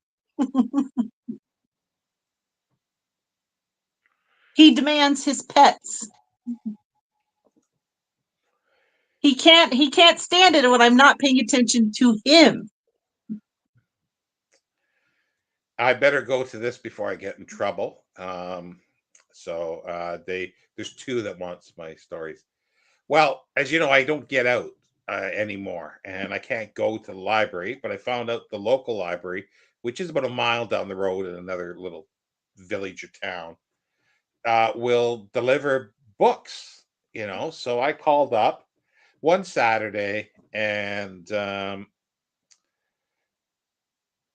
He demands his pets. He can't stand it when I'm not paying attention to him. I better go to this before I get in trouble. So there's two that wants my stories. Well, as you know, I don't get out anymore, and I can't go to the library. But I found out the local library, which is about a mile down the road in another little village or town, will deliver books. So I called up one Saturday and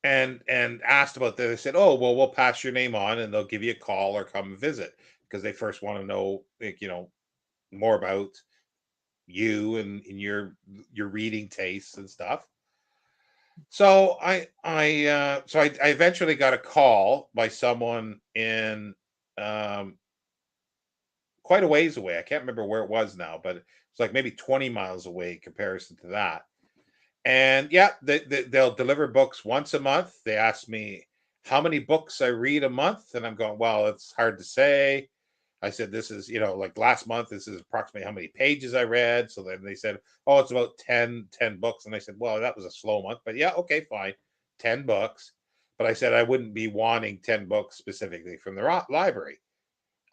asked about that. They said, "Oh, well, we'll pass your name on, and they'll give you a call or come visit, because they first want to know, like, more about you and your reading tastes and stuff." So I eventually got a call by someone in um, quite a ways away. I can't remember where it was now, but it's like maybe 20 miles away in comparison to that. And yeah, they'll deliver books once a month. They ask me how many books I read a month, and I'm going, well, it's hard to say. I said, this is, like last month, this is approximately how many pages I read. So then they said, oh, it's about 10 books. And I said, well, that was a slow month, but yeah, okay, fine. 10 books. But I said, I wouldn't be wanting 10 books specifically from the library.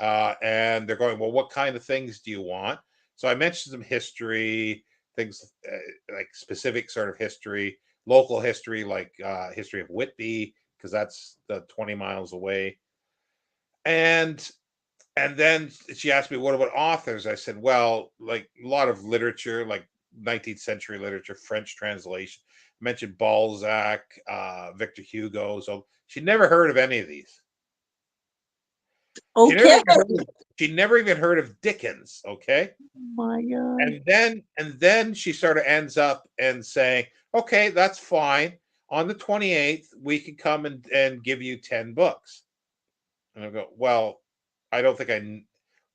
And they're going, well, what kind of things do you want? So I mentioned some history, things like specific sort of history, local history, like history of Whitby, because that's the 20 miles away. And then she asked me, what about authors? I said, well, like a lot of literature, like 19th century literature, French translation. I mentioned Balzac, Victor Hugo. So she never heard of any of these. She never Okay. even heard of, she never even heard of Dickens. Okay. Oh my God. And then she sort of ends up and saying, okay, that's fine. On the 28th, we can come and give you 10 books. And I go, well, I don't think I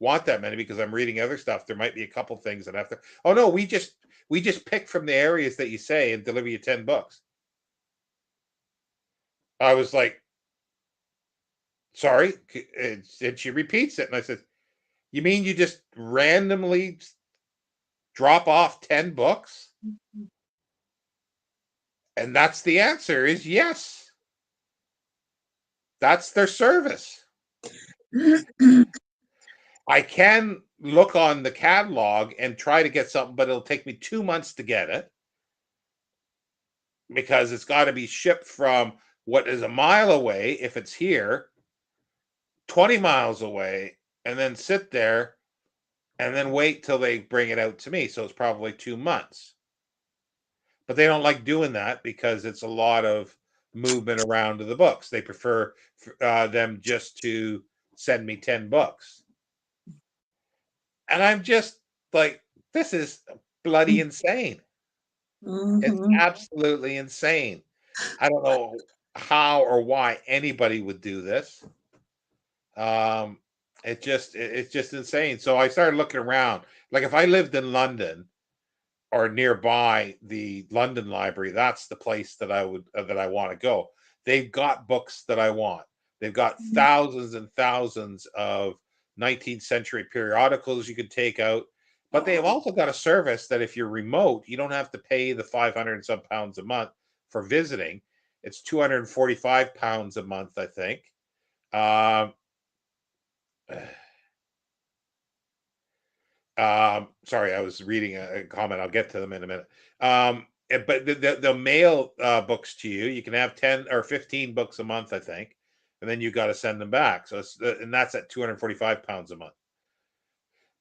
want that many because I'm reading other stuff. There might be a couple things that have to. Oh no, we just pick from the areas that you say and deliver you 10 books. I was like, sorry, and she repeats it, and I said, you mean you just randomly drop off 10 books? And that's the answer is yes. That's their service. I can look on the catalog and try to get something, but it'll take me 2 months to get it because it's got to be shipped from what is a mile away if it's here, 20 miles away, and then sit there and then wait till they bring it out to me. So it's probably 2 months. But they don't like doing that because it's a lot of movement around to the books. They prefer them just to send me 10 books. And I'm just like, this is bloody insane. It's Mm-hmm. absolutely insane. I don't know how or why anybody would do this. Um, it's just insane. So I started looking around. Like if I lived in London or nearby the London Library, that's the place that I want to go. They've got books that I want. They've got thousands and thousands of 19th century periodicals you could take out. But they have also got a service that if you're remote, you don't have to pay the 500 and some pounds a month for visiting. It's 245 pounds a month, I think. Um, sorry, I was reading a comment. I'll get to them in a minute. But they'll mail books to you. You can have 10 or 15 books a month, I think, and then you got to send them back. So and that's at 245 pounds a month.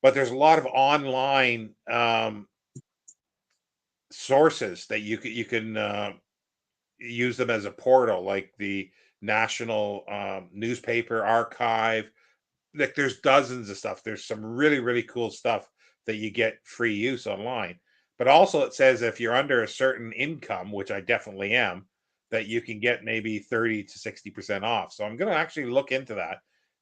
But there's a lot of online sources that you can use them as a portal, like the National Newspaper Archive. Like there's dozens of stuff. There's some really cool stuff that you get free use online. But also it says if you're under a certain income, which I definitely am, that you can get maybe 30 to 60% off. So I'm going to actually look into that.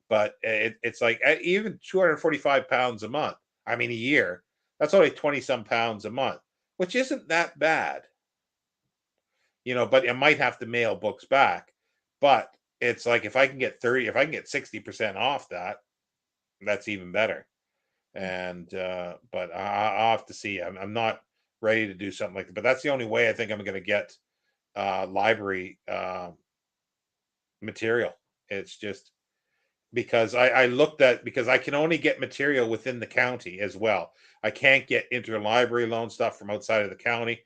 But it's like even 245 pounds a month. I mean, a year. That's only 20 some pounds a month, which isn't that bad. But I might have to mail books back. But it's like if I can get 60% off that, that's even better. And but I'll have to see. I'm not ready to do something like that. But that's the only way I think I'm going to get library material. It's just because I looked at because I can only get material within the county as well. I can't get interlibrary loan stuff from outside of the county.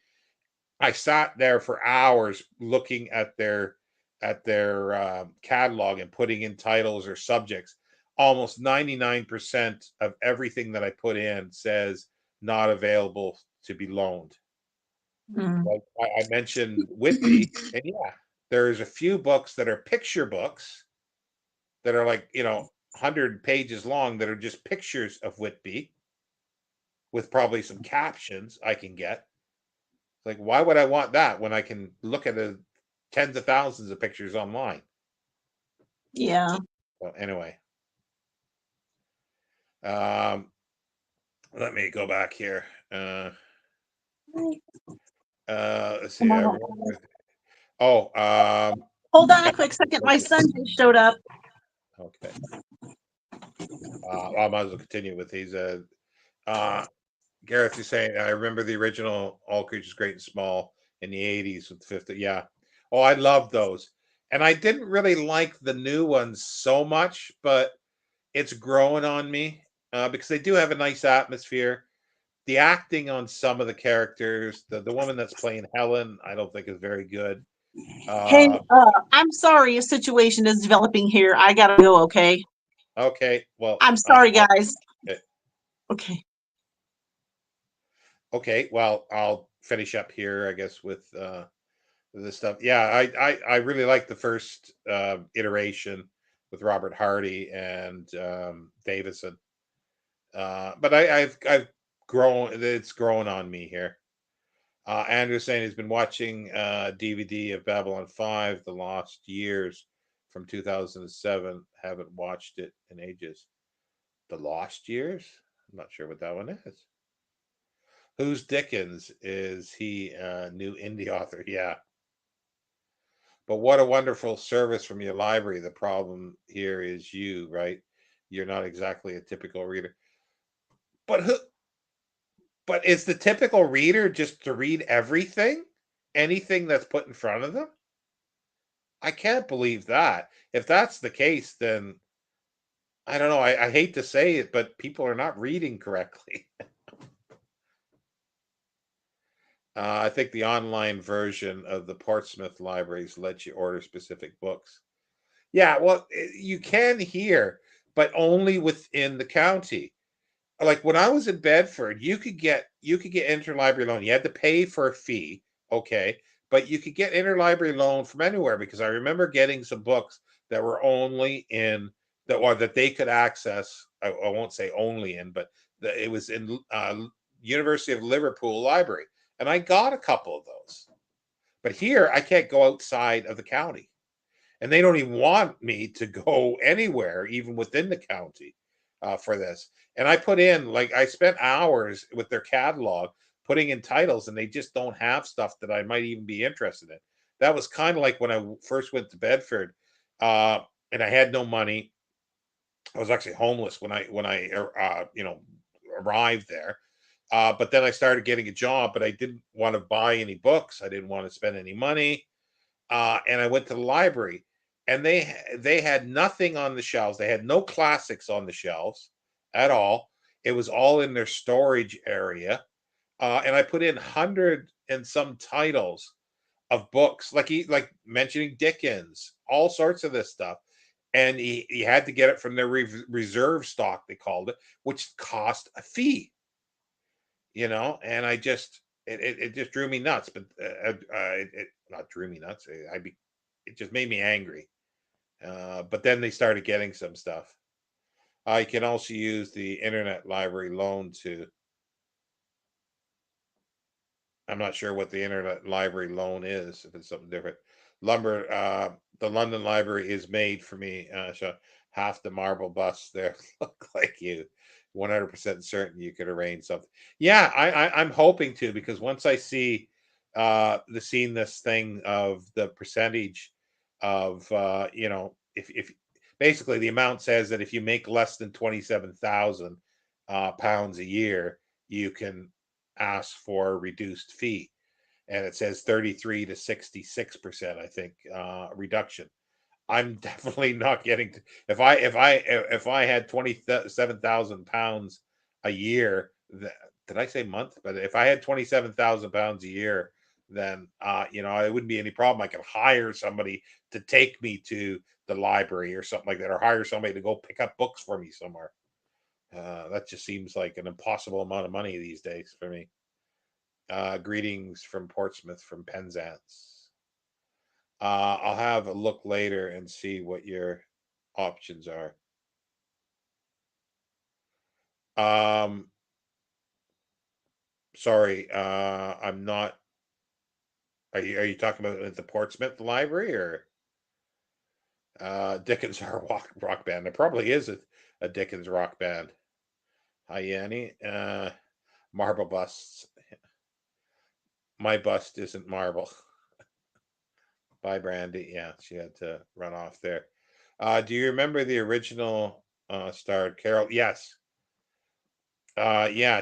I sat there for hours looking at their catalog and putting in titles or subjects. Almost 99% of everything that I put in says not available to be loaned. Mm. Like I mentioned Whitby, and yeah, there's a few books that are picture books that are like 100 pages long that are just pictures of Whitby with probably some captions I can get. Like, why would I want that when I can look at the tens of thousands of pictures online? Yeah. So anyway, Um, let me go back here. Let's see. Come on. Oh, Hold on a Captain quick second. My America. son just showed up. Okay. I might as well continue with these. Uh, Gareth, you're saying I remember the original All Creatures Great and Small in the '80s with the 50. Yeah. Oh, I love those, and I didn't really like the new ones so much, but it's growing on me because they do have a nice atmosphere. The acting on some of the characters, the woman that's playing Helen, I don't think is very good. Hey, Uh, I'm sorry, a situation is developing here. I gotta go. Okay. okay, well, I'm sorry, I'll, guys. eh, Okay. okay, well, I'll finish up here, I guess, with this stuff. Yeah, I really like the first iteration with Robert Hardy and Davison. But I've grown. It's growing on me here. Andrew's saying he's been watching DVD of Babylon 5, The Lost Years from 2007. Haven't watched it in ages. The Lost Years? I'm not sure what that one is. Who's Dickens? Is he a new indie author? Yeah. But what a wonderful service from your library. The problem here is you, right? You're not exactly a typical reader. But who but is the typical reader just to read everything? Anything that's put in front of them? I can't believe that. If that's the case, then I don't know. I hate to say it, but people are not reading correctly. I think the online version of the Portsmouth libraries lets you order specific books. Yeah, well, you can here, but only within the county. Like when I was in Bedford, you could get interlibrary loan. You had to pay for a fee, okay, but you could get interlibrary loan from anywhere because I remember getting some books that were only in that or that they could access. I won't say only in, but it was in University of Liverpool Library, and I got a couple of those. But here, I can't go outside of the county, and they don't even want me to go anywhere, even within the county, for this. And I put in like I spent hours with their catalog putting in titles, and they just don't have stuff that I might even be interested in. That was kind of like when I first went to Bedford, uh, and I had no money. I was actually homeless when I arrived there. But then I started getting a job, but I didn't want to buy any books. I didn't want to spend any money, and I went to the library, and they had nothing on the shelves. They had no classics on the shelves at all. It was all in their storage area, and I put in 100 and some titles of books, like like mentioning Dickens, all sorts of this stuff. And he had to get it from their reserve stock, they called it, which cost a fee, and it just drew me nuts. But it not drew me nuts. It just made me angry. But then they started getting some stuff. I can also use the internet library loan to. I'm not sure what the internet library loan is. If it's something different, the London Library is made for me. So half the marble busts there look like you. 100% certain you could arrange something. Yeah, I'm hoping to because once I see this thing of the percentage of if basically the amount says that if you make less than 27,000 pounds a year, you can ask for a reduced fee, and it says 33 to 66%, I think, reduction. I'm definitely not getting to, if I had 27,000 pounds a year. Did I say month? But if I had 27,000 pounds a year, then it wouldn't be any problem. I could hire somebody to take me to the library or something like that, or hire somebody to go pick up books for me somewhere. That just seems like an impossible amount of money these days for me. Greetings from Portsmouth from Penzance. I'll have a look later and see what your options are. Um, sorry, I'm not. Are you talking about at the Portsmouth Library or Dickens rock band? There probably is a Dickens rock band. Hi, Yanni. Marble busts. My bust isn't marble. Bye, Brandy. Yeah, she had to run off there. Do you remember the original starred Carol? Yes. Yeah,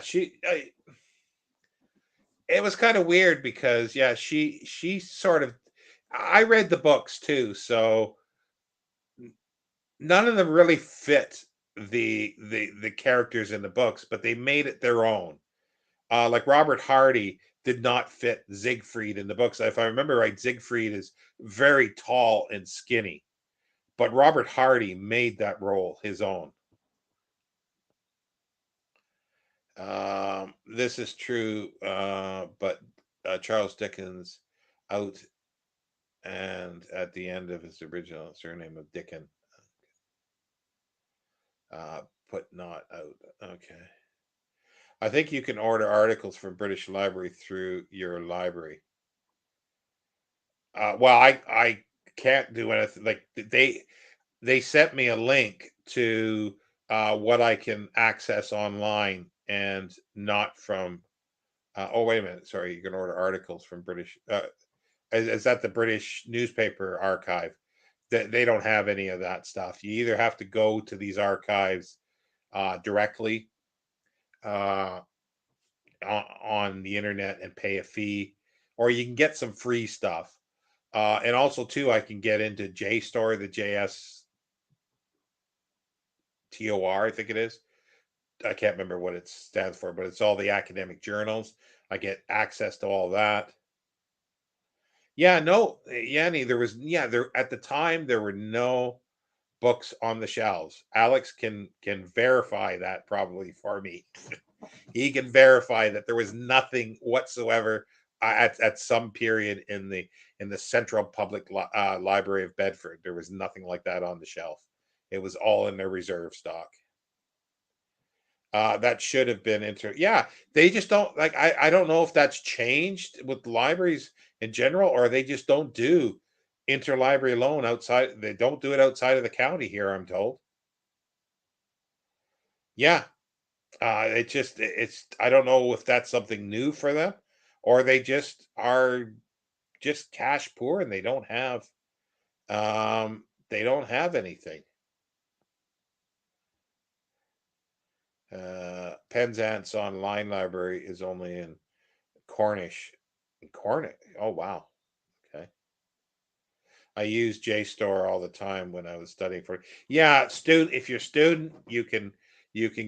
it was kind of weird because yeah, she sort of. I read the books too, so none of them really fit the characters in the books, but they made it their own. Like Robert Hardy did not fit Siegfried in the books. If I remember right, Siegfried is very tall and skinny, but Robert Hardy made that role his own. This is true, but Charles Dickens out and at the end of his original surname of Dickon, put not out. Okay. I think you can order articles from British Library through your library. Well, I can't do anything. Like they sent me a link to what I can access online and not from. Oh wait a minute, sorry. You can order articles from British. Is that the British newspaper archive? They don't have any of that stuff. You either have to go to these archives directly uh, on the internet and pay a fee, or you can get some free stuff. And also, too, I can get into JSTOR, the JSTOR, I think it is. I can't remember what it stands for, but it's all the academic journals. I get access to all that. Yeah, no, Yanni, there was there at the time there were no books on the shelves. Alex can verify that probably for me. He can verify that there was nothing whatsoever at some period in the Central Public Library of Bedford. There was nothing like that on the shelf. It was all in their reserve stock. That should have been Yeah, they just don't like. I don't know if that's changed with libraries in general, or they just don't do interlibrary loan outside. They don't do it outside of the county here. I'm told. Yeah, it's. I don't know if that's something new for them, or they just are just cash poor and they don't have anything. Penzance Online Library is only in Cornish. Cornish. Oh wow. Okay. I use JSTOR all the time when I was studying for. Yeah, student. If you're a student, you can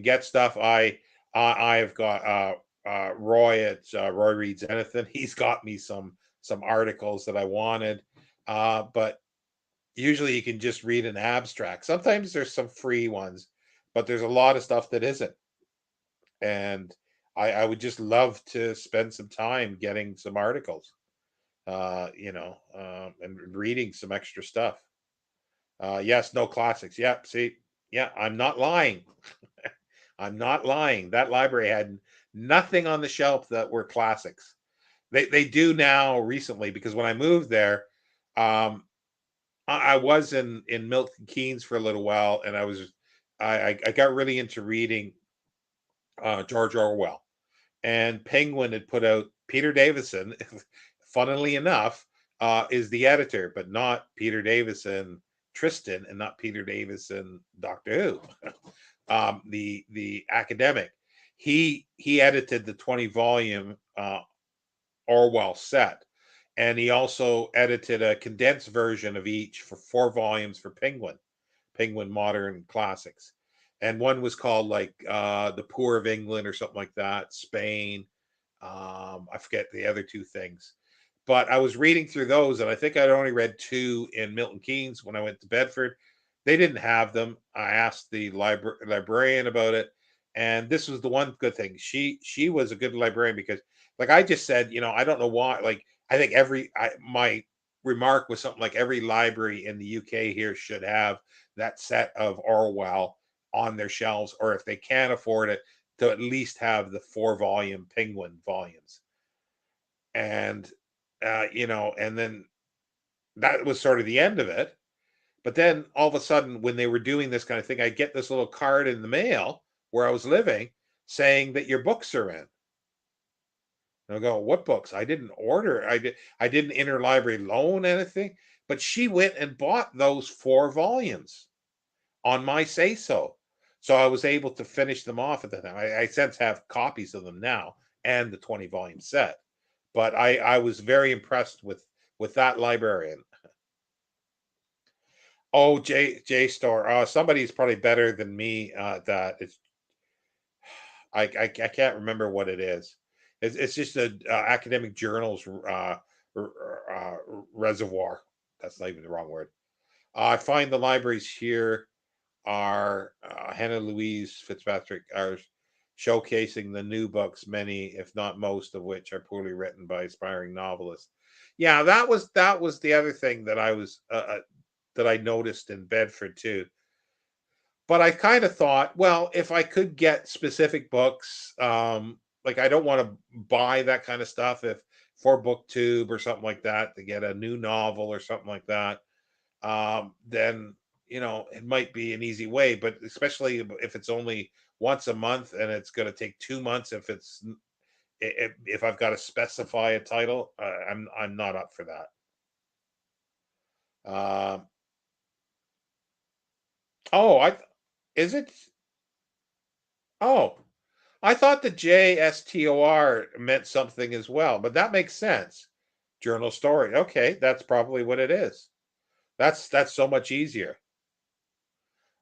get stuff. I've got Roy at Roy Reads Anything. He's got me some articles that I wanted, but usually you can just read an abstract. Sometimes there's some free ones, but there's a lot of stuff that isn't. And I would just love to spend some time getting some articles, and reading some extra stuff. Yes, no classics. Yep. See, yeah, I'm not lying. I'm not lying. That library had nothing on the shelf that were classics. They do now recently because when I moved there, um, I was in Milton Keynes for a little while, and I got really into reading George Orwell, and Penguin had put out Peter Davison. Funnily enough, is the editor, but not Peter Davison Tristan, and not Peter Davison Doctor Who. The academic. He edited the 20-volume Orwell set, and he also edited a condensed version of each for 4 volumes for Penguin Modern Classics, and one was called like The Poor of England or something like that, Spain. I forget the other two things, but I was reading through those, and I think I'd only read two in Milton Keynes when I went to Bedford. They didn't have them. I asked the librarian about it, and this was the one good thing. She was a good librarian because, like I just said, I don't know why. Like I think my remark was something like every library in the UK here should have that set of Orwell on their shelves, or if they can't afford it, to at least have the 4 volume Penguin volumes. And and then that was sort of the end of it. But then all of a sudden, when they were doing this kind of thing, I get this little card in the mail where I was living saying that your books are in. And I go, what books? I didn't order. I didn't interlibrary loan anything. But she went and bought those 4 volumes on my say so. So I was able to finish them off at the time. I since have copies of them now and the 20 volume set. But I was very impressed with that librarian. Oh, J Store. Somebody's probably better than me. That it's I can't remember what it is. It's just a academic journals uh, reservoir. That's not even the wrong word. I find the libraries here are Hannah Louise Fitzpatrick are showcasing the new books, many, if not most, of which are poorly written by aspiring novelists. Yeah, that was the other thing that that I noticed in Bedford too. But I kind of thought, well, if I could get specific books, like I don't want to buy that kind of stuff if for booktube or something like that to get a new novel or something like that, then it might be an easy way. But especially if it's only once a month and it's going to take 2 months, if I've got to specify a title, I'm not up for that. Um, oh, is it? Oh, I thought the JSTOR meant something as well, but that makes sense. Journal story. Okay, that's probably what it is. That's so much easier.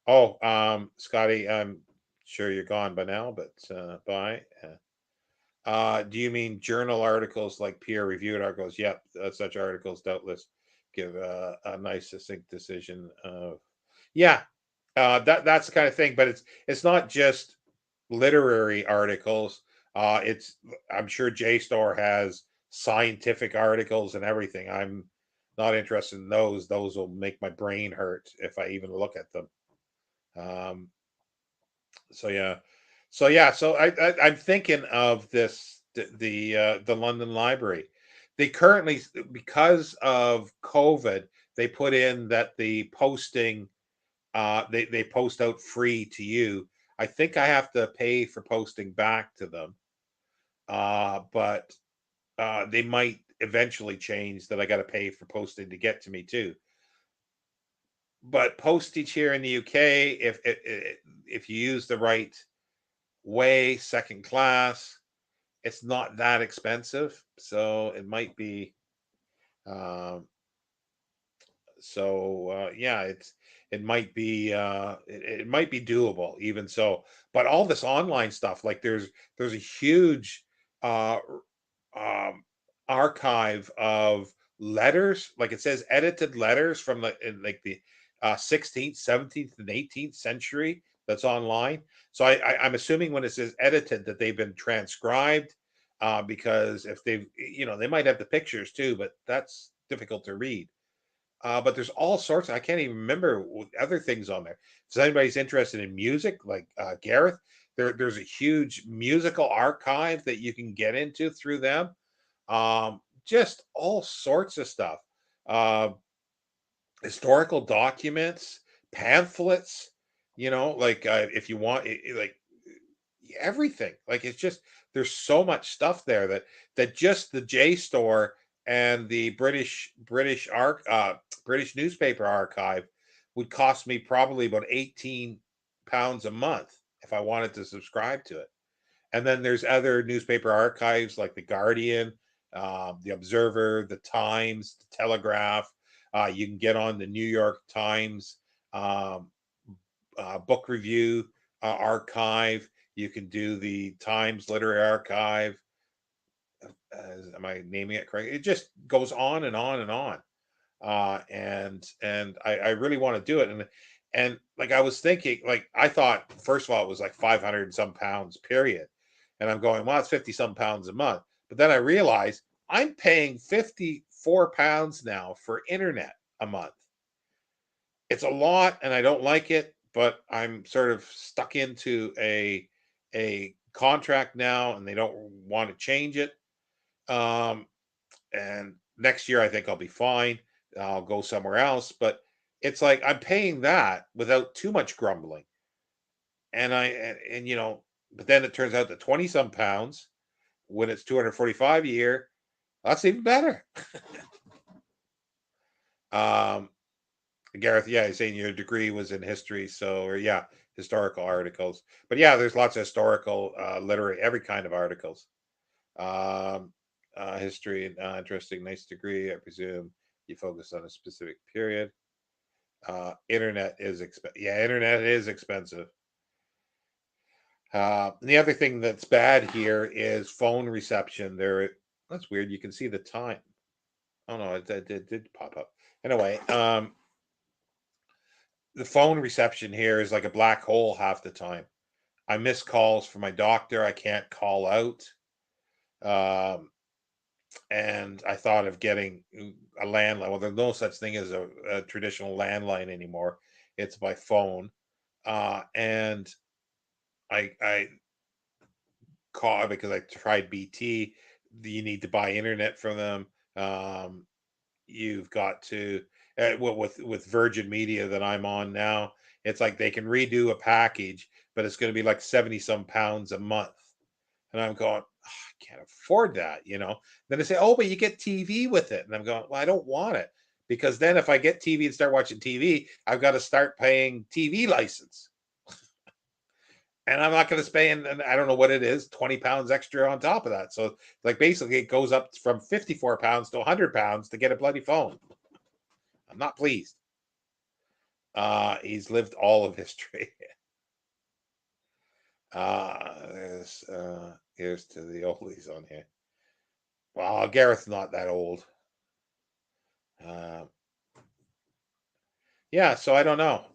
Oh, Scotty, I'm sure you're gone by now, but bye. Do you mean journal articles like peer-reviewed articles? Yep, such articles doubtless give a nice succinct decision of yeah. That's the kind of thing, but it's not just literary articles. It's I'm sure JSTOR has scientific articles and everything. I'm not interested in those. Those will make my brain hurt if I even look at them. Um, so yeah, so I'm thinking of this the London Library. They currently, because of COVID, they put in that the posting they post out free to you. I think I have to pay for posting back to them, but they might eventually change that I got to pay for posting to get to me too. But postage here in the UK, if you use the right way, second class, it's not that expensive, so it might be. Um, yeah, it might be doable even so. But all this online stuff, like there's a huge uh um archive of letters, like it says edited letters from like the 16th, 17th, and 18th century that's online. So I'm assuming when it says edited that they've been transcribed, because if they've, they might have the pictures too, but that's difficult to read. But there's all sorts. I can't even remember other things on there. If anybody's interested in music, like Gareth, there's a huge musical archive that you can get into through them. Just all sorts of stuff. Uh, Historical documents, pamphlets. Like if you want, like everything. Like it's just there's so much stuff there that just the JSTOR and the British newspaper archive would cost me probably about £18 a month if I wanted to subscribe to it. And then there's other newspaper archives like the Guardian, the Observer, the Times, the Telegraph. You can get on the New York Times um, book review archive. You can do the Times Literary Archive. Am I naming it correct? It just goes on and on and on. And I really want to do it. And like I was thinking, like I thought, first of all, it was like 500 and some pounds, period. And I'm going, well, it's 50 some pounds a month. But then I realized I'm paying £54 now for internet a month. It's a lot and I don't like it, but I'm sort of stuck into a contract now and they don't want to change it. Um, and next year I think I'll be fine. I'll go somewhere else, but it's like I'm paying that without too much grumbling. And but then it turns out that 20 some pounds when it's 245 a year, that's even better. Um, Gareth, yeah, he's saying your degree was in history, so or yeah, historical articles. But yeah, there's lots of historical, literary, every kind of articles. Um, History, interesting, nice degree. I presume you focus on a specific period. Internet is yeah, internet is expensive. The other thing that's bad here is phone reception. That's weird. You can see the time. Oh no, it did pop up. Anyway, the phone reception here is like a black hole half the time. I miss calls from my doctor. I can't call out. Um, and I thought of getting a landline. Well, there's no such thing as a traditional landline anymore. It's by phone. And I call because I tried BT. You need to buy internet from them. Um, you've got to well, with Virgin Media that I'm on now. It's like they can redo a package, but it's going to be like 70 some pounds a month. And I'm going, "Oh, I can't afford that, you know." Then they say, "Oh, but you get TV with it." And I'm going, "Well, I don't want it because then if I get TV and start watching TV, I've got to start paying TV license." And I'm not going to spend, and I don't know what it is, 20 pounds extra on top of that. So, like, basically, it goes up from 54 pounds to 100 pounds to get a bloody phone. I'm not pleased. He's lived all of history. Here's to the oldies on here. Well, Gareth's not that old. Uh, yeah, so I don't know.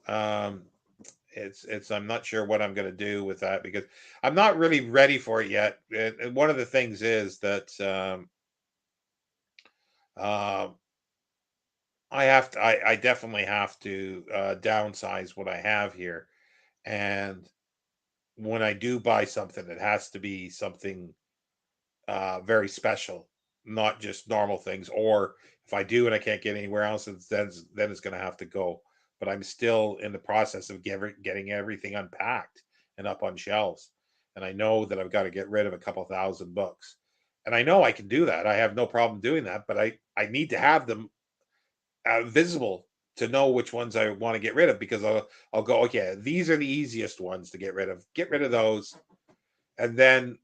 It's I'm not sure what I'm going to do with that because I'm not really ready for it yet. And one of the things is that uh, I definitely have to downsize what I have here. And when I do buy something, it has to be something very special, not just normal things. Or if I do and I can't get anywhere else, then it's going to have to go. But I'm still in the process of getting everything unpacked and up on shelves. And I know that I've got to get rid of a couple thousand books. And I know I can do that. I have no problem doing that, but I need to have them visible to know which ones I want to get rid of because I'll go, okay, these are the easiest ones to get rid of. Get rid of those, and then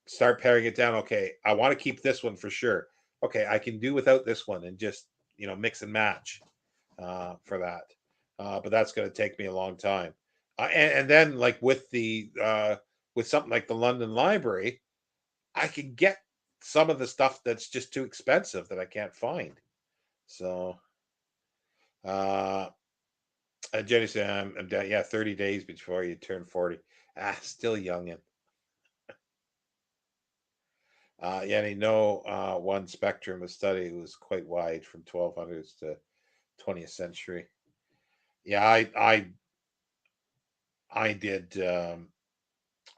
start paring it down. Okay, I want to keep this one for sure. Okay, I can do without this one and just mix and match for that. But that's going to take me a long time. And then like with something like the London Library, I can get some of the stuff that's just too expensive that I can't find. So uh, Jenny said, I'm down, yeah, 30 days before you turn 40. Still youngin'. Yeah, and one spectrum of study was quite wide from 1200s to 20th century. Yeah, I did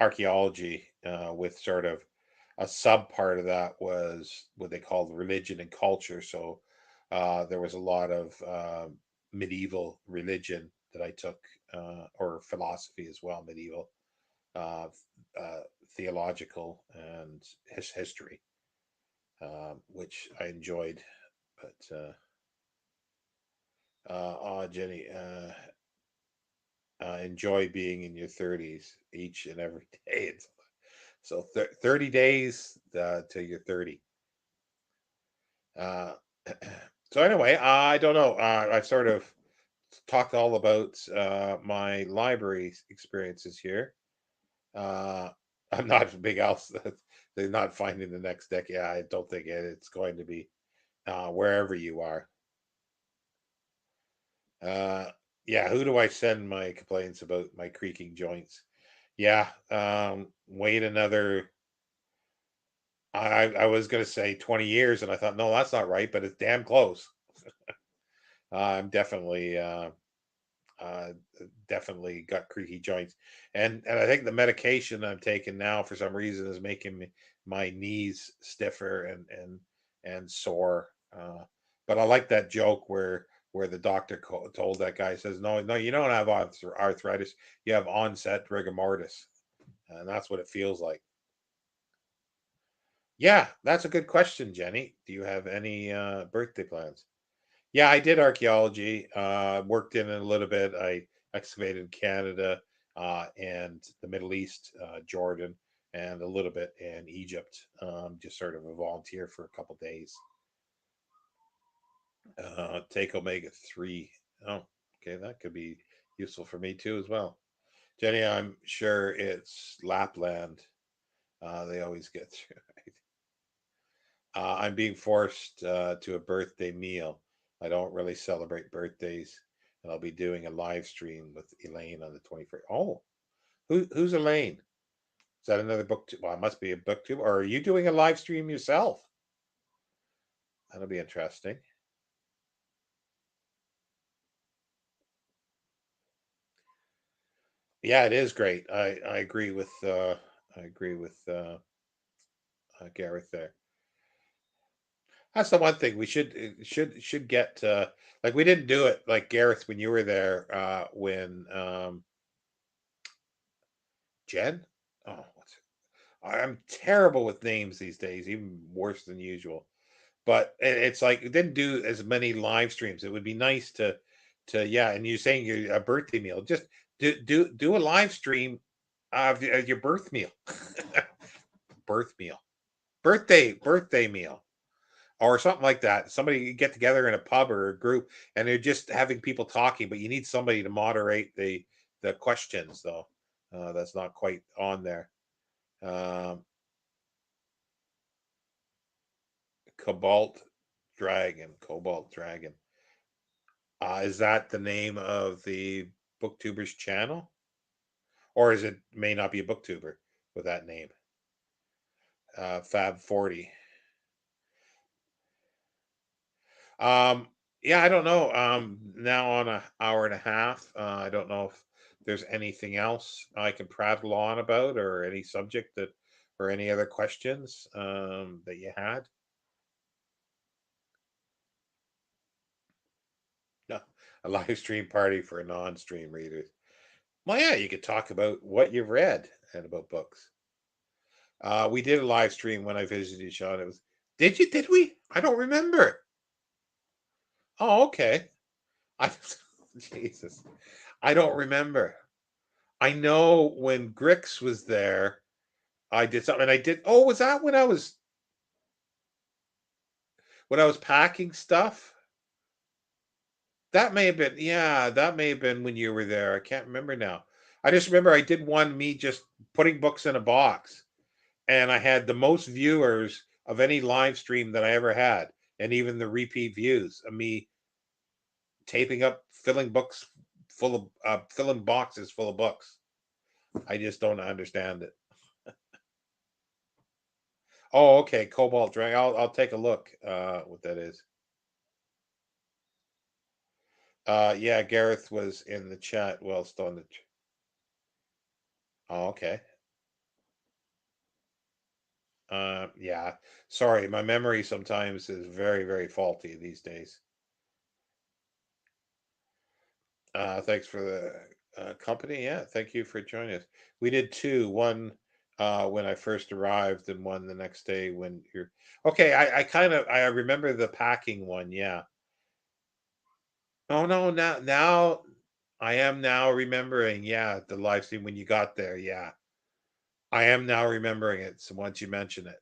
archaeology with sort of a sub part of that was what they called religion and culture. So there was a lot of medieval religion that I took, or philosophy as well, medieval, uh, uh, theological, and history, which I enjoyed. But Jenny, enjoy being in your 30s each and every day. So 30 days till you're 30. Uh, so anyway, I don't know. I've sort of talked all about my library experiences here. Uh, I'm not a big else. They're not finding the next decade. I don't think it's going to be wherever you are. Uh, yeah, who do I send my complaints about my creaking joints? Yeah, wait another. I was gonna say 20 years, and I thought no, that's not right, but it's damn close. I'm uh, definitely got creaky joints, and I think the medication I'm taking now for some reason is making my knees stiffer and sore. But I like that joke where the doctor told that guy, says, no, you don't have arthritis, you have onset rigor mortis. and that's what it feels like. Yeah, that's a good question, Jenny. Do you have any birthday plans? Yeah, I did archaeology. Worked in it a little bit. I excavated Canada and the Middle East, Jordan, and a little bit in Egypt. Just sort of a volunteer for a couple days. Take omega 3. Oh, okay, that could be useful for me too as well. Jenny, I'm sure it's Lapland. They always get through. I'm being forced to a birthday meal. I don't really celebrate birthdays, and I'll be doing a live stream with Elaine on the 21st. Oh, who's Elaine? Is that another book? Well, it must be a booktube. Or are you doing a live stream yourself? That'll be interesting. Yeah, it is great. I agree with Gareth there. That's the one thing we should get. Like we didn't do it like Gareth when you were there. When Jen. Oh, I'm terrible with names these days, even worse than usual. But it's like it didn't do as many live streams. It would be nice to yeah. And you're saying your a birthday meal, just do a live stream of your birth meal, birth meal, birthday meal, or something like that. Somebody get together in a pub or a group, and they're just having people talking, but you need somebody to moderate the questions though. That's not quite on there. Um, Cobalt Dragon. Is that the name of the booktuber's channel, or is it may not be a booktuber with that name? Fab 40. Um, yeah, I don't know. Now on a hour and a half. I don't know if there's anything else I can prattle on about, or any subject that, or any other questions that you had. No, a live stream party for non-stream readers. Well, yeah, you could talk about what you've read and about books. We did a live stream when I visited Sean. It was did you did we? I don't remember. Oh, okay. I Jesus. I don't remember. I know when Grix was there, I did something. And I did. Oh, was that when I was packing stuff? That may have been. Yeah, that may have been when you were there. I can't remember now. I just remember I did one me just putting books in a box, and I had the most viewers of any live stream that I ever had, and even the repeat views of me taping up, filling books full of, filling boxes full of books. I just don't understand it. Oh, okay, Cobalt Dragon. I'll take a look. What that is. Yeah, Gareth was in the chat. Well, still in the. Oh, okay. Yeah. Sorry, my memory sometimes is very, very faulty these days. Thanks for the company. Yeah, thank you for joining us. We did two. One when I first arrived, and one the next day when you're. Okay, I kind of I remember the packing one. Yeah. Oh no, now I am now remembering. Yeah, the live stream when you got there. Yeah, I am now remembering it. So once you mention it,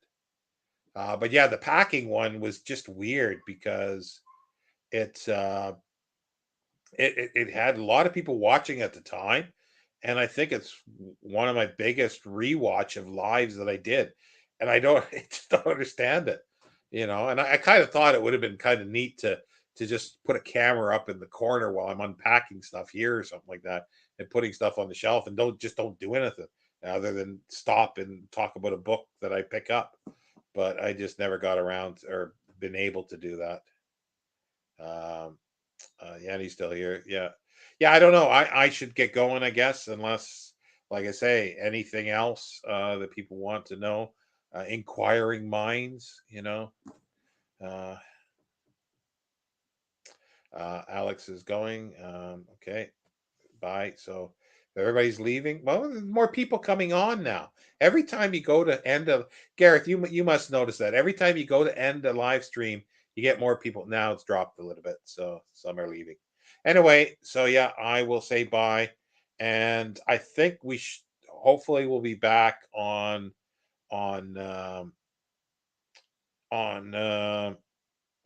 but yeah, the packing one was just weird because it's it had a lot of people watching at the time, and I think it's one of my biggest rewatch of lives that I did, and I don't I just don't understand it, And I kind of thought it would have been kind of neat to just put a camera up in the corner while I'm unpacking stuff here or something like that, and putting stuff on the shelf, and don't do anything other than stop and talk about a book that I pick up. But I just never got around or been able to do that. Um, yeah, and he's still here. Yeah, yeah. I don't know. I should get going, I guess, unless, like I say, anything else that people want to know. Inquiring minds, Uh, Alex is going. Okay, bye. So Everybody's leaving. Well, there's more people coming on now. Every time you go to end of Gareth, you must notice that every time you go to end a live stream, you get more people. Now it's dropped a little bit, so some are leaving. Anyway, so yeah, I will say bye, and I think hopefully we'll be back on on uh,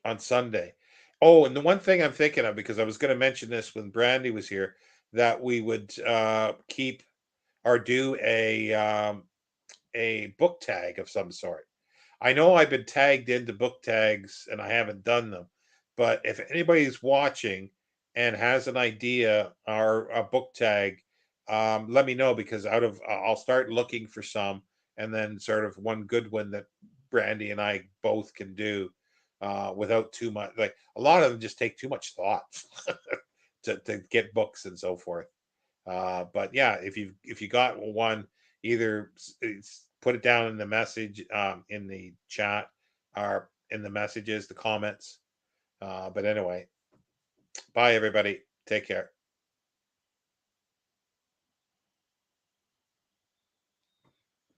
on Sunday. Oh, and the one thing I'm thinking of, because I was going to mention this when Brandy was here, that we would keep or do a book tag of some sort. I know I've been tagged into book tags and I haven't done them, but if anybody's watching and has an idea or a book tag, let me know, because I'll start looking for some, and then sort of one good one that Brandy and I both can do without too much. Like, a lot of them just take too much thought to get books and so forth. But yeah, if you got one, either put it down in the message, in the chat, or in the messages, the comments. But anyway, bye everybody. Take care.